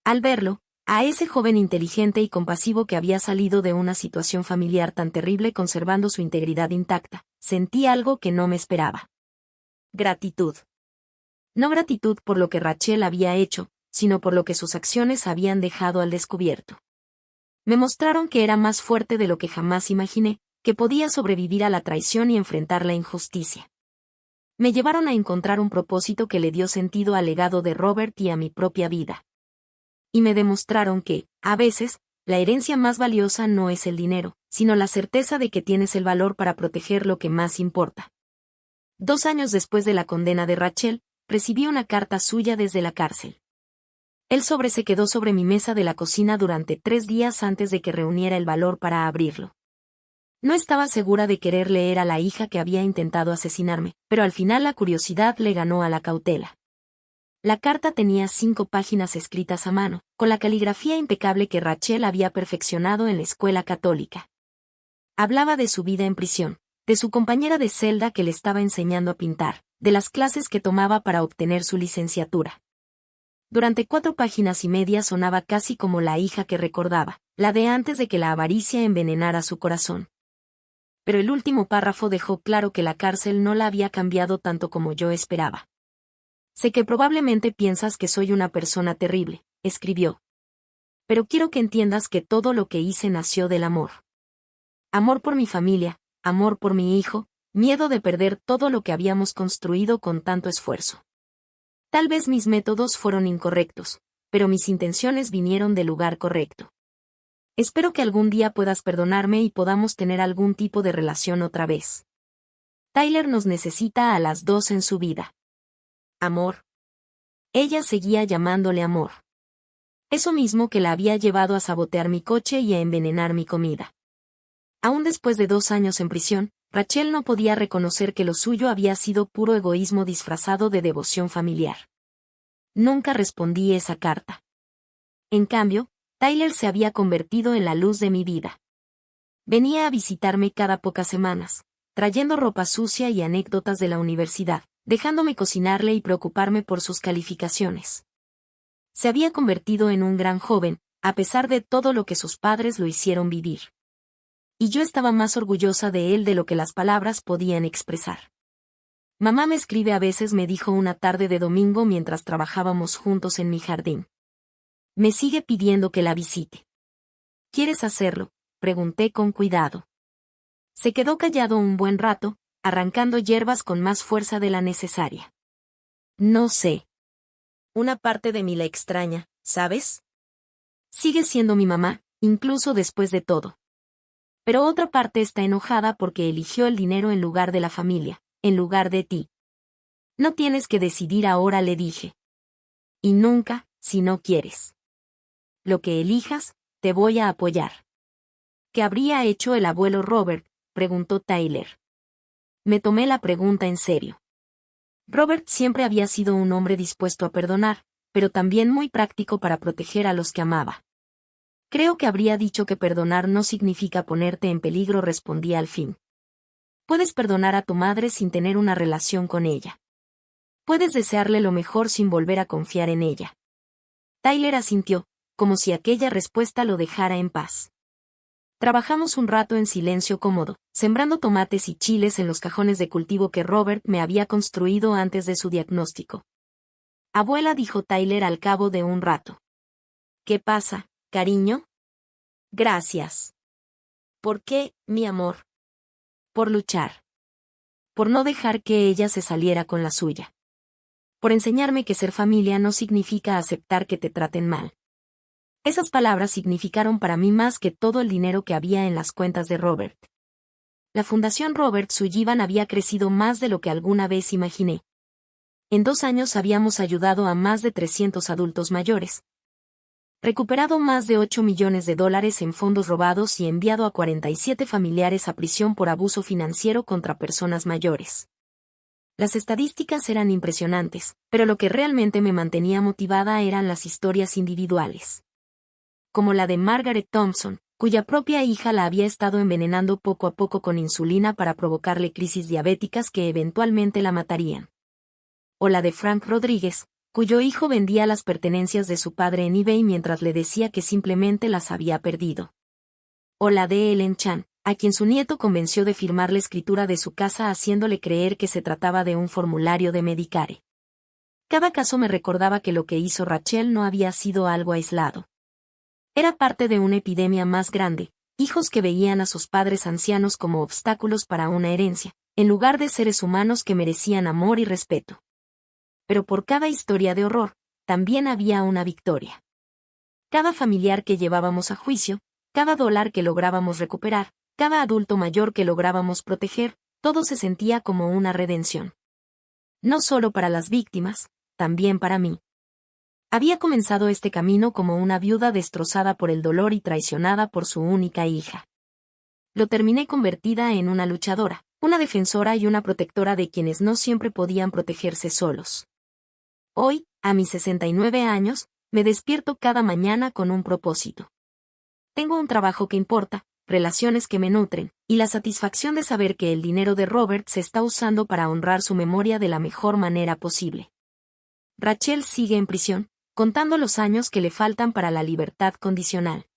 Speaker 1: Al verlo, a ese joven inteligente y compasivo que había salido de una situación familiar tan terrible conservando su integridad intacta, sentí algo que no me esperaba. Gratitud. No gratitud por lo que Rachel había hecho, sino por lo que sus acciones habían dejado al descubierto. Me mostraron que era más fuerte de lo que jamás imaginé, que podía sobrevivir a la traición y enfrentar la injusticia. Me llevaron a encontrar un propósito que le dio sentido al legado de Robert y a mi propia vida. Y me demostraron que, a veces, la herencia más valiosa no es el dinero, sino la certeza de que tienes el valor para proteger lo que más importa. 2 años después de la condena de Rachel, recibí una carta suya desde la cárcel. El sobre se quedó sobre mi mesa de la cocina durante 3 días antes de que reuniera el valor para abrirlo. No estaba segura de querer leer a la hija que había intentado asesinarme, pero al final la curiosidad le ganó a la cautela. La carta tenía 5 páginas escritas a mano, con la caligrafía impecable que Rachel había perfeccionado en la escuela católica. Hablaba de su vida en prisión, de su compañera de celda que le estaba enseñando a pintar, de las clases que tomaba para obtener su licenciatura. Durante 4 páginas y media sonaba casi como la hija que recordaba, la de antes de que la avaricia envenenara su corazón. Pero el último párrafo dejó claro que la cárcel no la había cambiado tanto como yo esperaba. Sé que probablemente piensas que soy una persona terrible, escribió. Pero quiero que entiendas que todo lo que hice nació del amor. Amor por mi familia, amor por mi hijo, miedo de perder todo lo que habíamos construido con tanto esfuerzo. Tal vez mis métodos fueron incorrectos, pero mis intenciones vinieron del lugar correcto. Espero que algún día puedas perdonarme y podamos tener algún tipo de relación otra vez. Tyler nos necesita a las 2 en su vida. Amor. Ella seguía llamándole amor. Eso mismo que la había llevado a sabotear mi coche y a envenenar mi comida. Aún después de 2 años en prisión, Rachel no podía reconocer que lo suyo había sido puro egoísmo disfrazado de devoción familiar. Nunca respondí esa carta. En cambio, Tyler se había convertido en la luz de mi vida. Venía a visitarme cada pocas semanas, trayendo ropa sucia y anécdotas de la universidad, dejándome cocinarle y preocuparme por sus calificaciones. Se había convertido en un gran joven, a pesar de todo lo que sus padres lo hicieron vivir. Y yo estaba más orgullosa de él de lo que las palabras podían expresar. Mamá me escribe a veces, me dijo una tarde de domingo mientras trabajábamos juntos en mi jardín. Me sigue pidiendo que la visite. ¿Quieres hacerlo?, pregunté con cuidado. Se quedó callado un buen rato, arrancando hierbas con más fuerza de la necesaria. No sé. Una parte de mí la extraña, ¿sabes? Sigue siendo mi mamá, incluso después de todo. Pero otra parte está enojada porque eligió el dinero en lugar de la familia, en lugar de ti. No tienes que decidir ahora, le dije. Y nunca, si no quieres. Lo que elijas, te voy a apoyar. ¿Qué habría hecho el abuelo Robert?, preguntó Tyler. Me tomé la pregunta en serio. Robert siempre había sido un hombre dispuesto a perdonar, pero también muy práctico para proteger a los que amaba. Creo que habría dicho que perdonar no significa ponerte en peligro, respondí al fin. Puedes perdonar a tu madre sin tener una relación con ella. Puedes desearle lo mejor sin volver a confiar en ella. Tyler asintió, como si aquella respuesta lo dejara en paz. Trabajamos un rato en silencio cómodo, sembrando tomates y chiles en los cajones de cultivo que Robert me había construido antes de su diagnóstico. Abuela, dijo Tyler al cabo de un rato. ¿Qué pasa, cariño? Gracias. ¿Por qué, mi amor? Por luchar. Por no dejar que ella se saliera con la suya. Por enseñarme que ser familia no significa aceptar que te traten mal. Esas palabras significaron para mí más que todo el dinero que había en las cuentas de Robert. La Fundación Robert Sullivan había crecido más de lo que alguna vez imaginé. En 2 años habíamos ayudado a más de 300 adultos mayores, recuperado más de $8 millones en fondos robados y enviado a 47 familiares a prisión por abuso financiero contra personas mayores. Las estadísticas eran impresionantes, pero lo que realmente me mantenía motivada eran las historias individuales. Como la de Margaret Thompson, cuya propia hija la había estado envenenando poco a poco con insulina para provocarle crisis diabéticas que eventualmente la matarían. O la de Frank Rodríguez, cuyo hijo vendía las pertenencias de su padre en eBay mientras le decía que simplemente las había perdido. O la de Ellen Chan, a quien su nieto convenció de firmar la escritura de su casa haciéndole creer que se trataba de un formulario de Medicare. Cada caso me recordaba que lo que hizo Rachel no había sido algo aislado. Era parte de una epidemia más grande, hijos que veían a sus padres ancianos como obstáculos para una herencia, en lugar de seres humanos que merecían amor y respeto. Pero por cada historia de horror, también había una victoria. Cada familiar que llevábamos a juicio, cada dólar que lográbamos recuperar, cada adulto mayor que lográbamos proteger, todo se sentía como una redención. No solo para las víctimas, también para mí. Había comenzado este camino como una viuda destrozada por el dolor y traicionada por su única hija. Lo terminé convertida en una luchadora, una defensora y una protectora de quienes no siempre podían protegerse solos. Hoy, a mis 69 años, me despierto cada mañana con un propósito. Tengo un trabajo que importa, relaciones que me nutren, y la satisfacción de saber que el dinero de Robert se está usando para honrar su memoria de la mejor manera posible. Rachel sigue en prisión, contando los años que le faltan para la libertad condicional.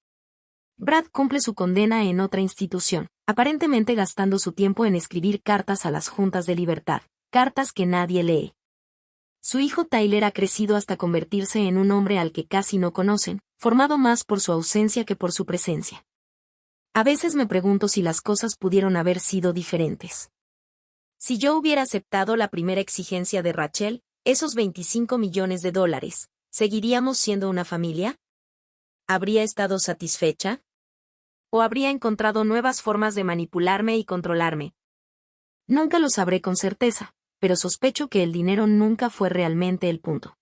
Speaker 1: Brad cumple su condena en otra institución, aparentemente gastando su tiempo en escribir cartas a las juntas de libertad, cartas que nadie lee. Su hijo Tyler ha crecido hasta convertirse en un hombre al que casi no conocen, formado más por su ausencia que por su presencia. A veces me pregunto si las cosas pudieron haber sido diferentes. Si yo hubiera aceptado la primera exigencia de Rachel, esos $25 millones, ¿seguiríamos siendo una familia? ¿Habría estado satisfecha? ¿O habría encontrado nuevas formas de manipularme y controlarme? Nunca lo sabré con certeza, pero sospecho que el dinero nunca fue realmente el punto.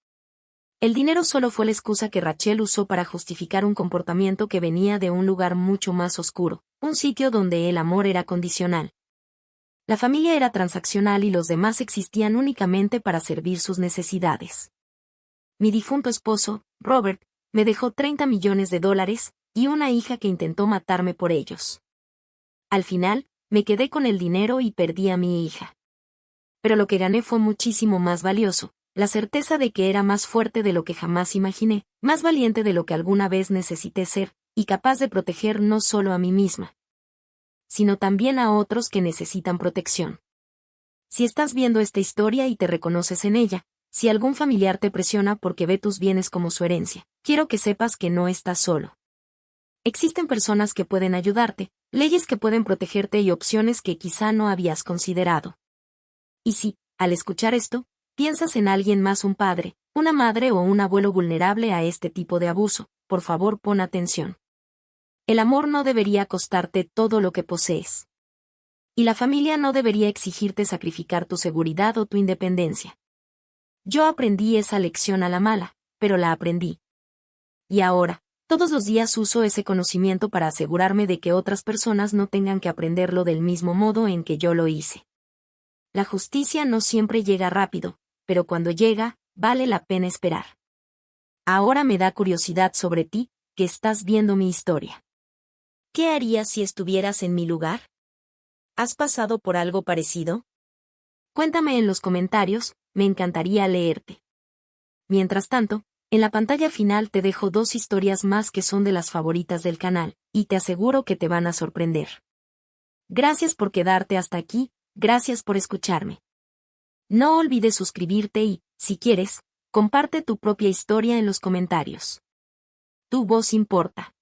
Speaker 1: El dinero solo fue la excusa que Rachel usó para justificar un comportamiento que venía de un lugar mucho más oscuro, un sitio donde el amor era condicional. La familia era transaccional y los demás existían únicamente para servir sus necesidades. Mi difunto esposo, Robert, me dejó $30 millones y una hija que intentó matarme por ellos. Al final, me quedé con el dinero y perdí a mi hija. Pero lo que gané fue muchísimo más valioso, la certeza de que era más fuerte de lo que jamás imaginé, más valiente de lo que alguna vez necesité ser, y capaz de proteger no solo a mí misma, sino también a otros que necesitan protección. Si estás viendo esta historia y te reconoces en ella, si algún familiar te presiona porque ve tus bienes como su herencia, quiero que sepas que no estás solo. Existen personas que pueden ayudarte, leyes que pueden protegerte y opciones que quizá no habías considerado. Y si, al escuchar esto, piensas en alguien más, un padre, una madre o un abuelo vulnerable a este tipo de abuso, por favor pon atención. El amor no debería costarte todo lo que posees. Y la familia no debería exigirte sacrificar tu seguridad o tu independencia. Yo aprendí esa lección a la mala, pero la aprendí. Y ahora, todos los días uso ese conocimiento para asegurarme de que otras personas no tengan que aprenderlo del mismo modo en que yo lo hice. La justicia no siempre llega rápido, pero cuando llega, vale la pena esperar. Ahora me da curiosidad sobre ti, que estás viendo mi historia. ¿Qué harías si estuvieras en mi lugar? ¿Has pasado por algo parecido? Cuéntame en los comentarios, me encantaría leerte. Mientras tanto, en la pantalla final te dejo 2 historias más que son de las favoritas del canal, y te aseguro que te van a sorprender. Gracias por quedarte hasta aquí, gracias por escucharme. No olvides suscribirte y, si quieres, comparte tu propia historia en los comentarios. Tu voz importa.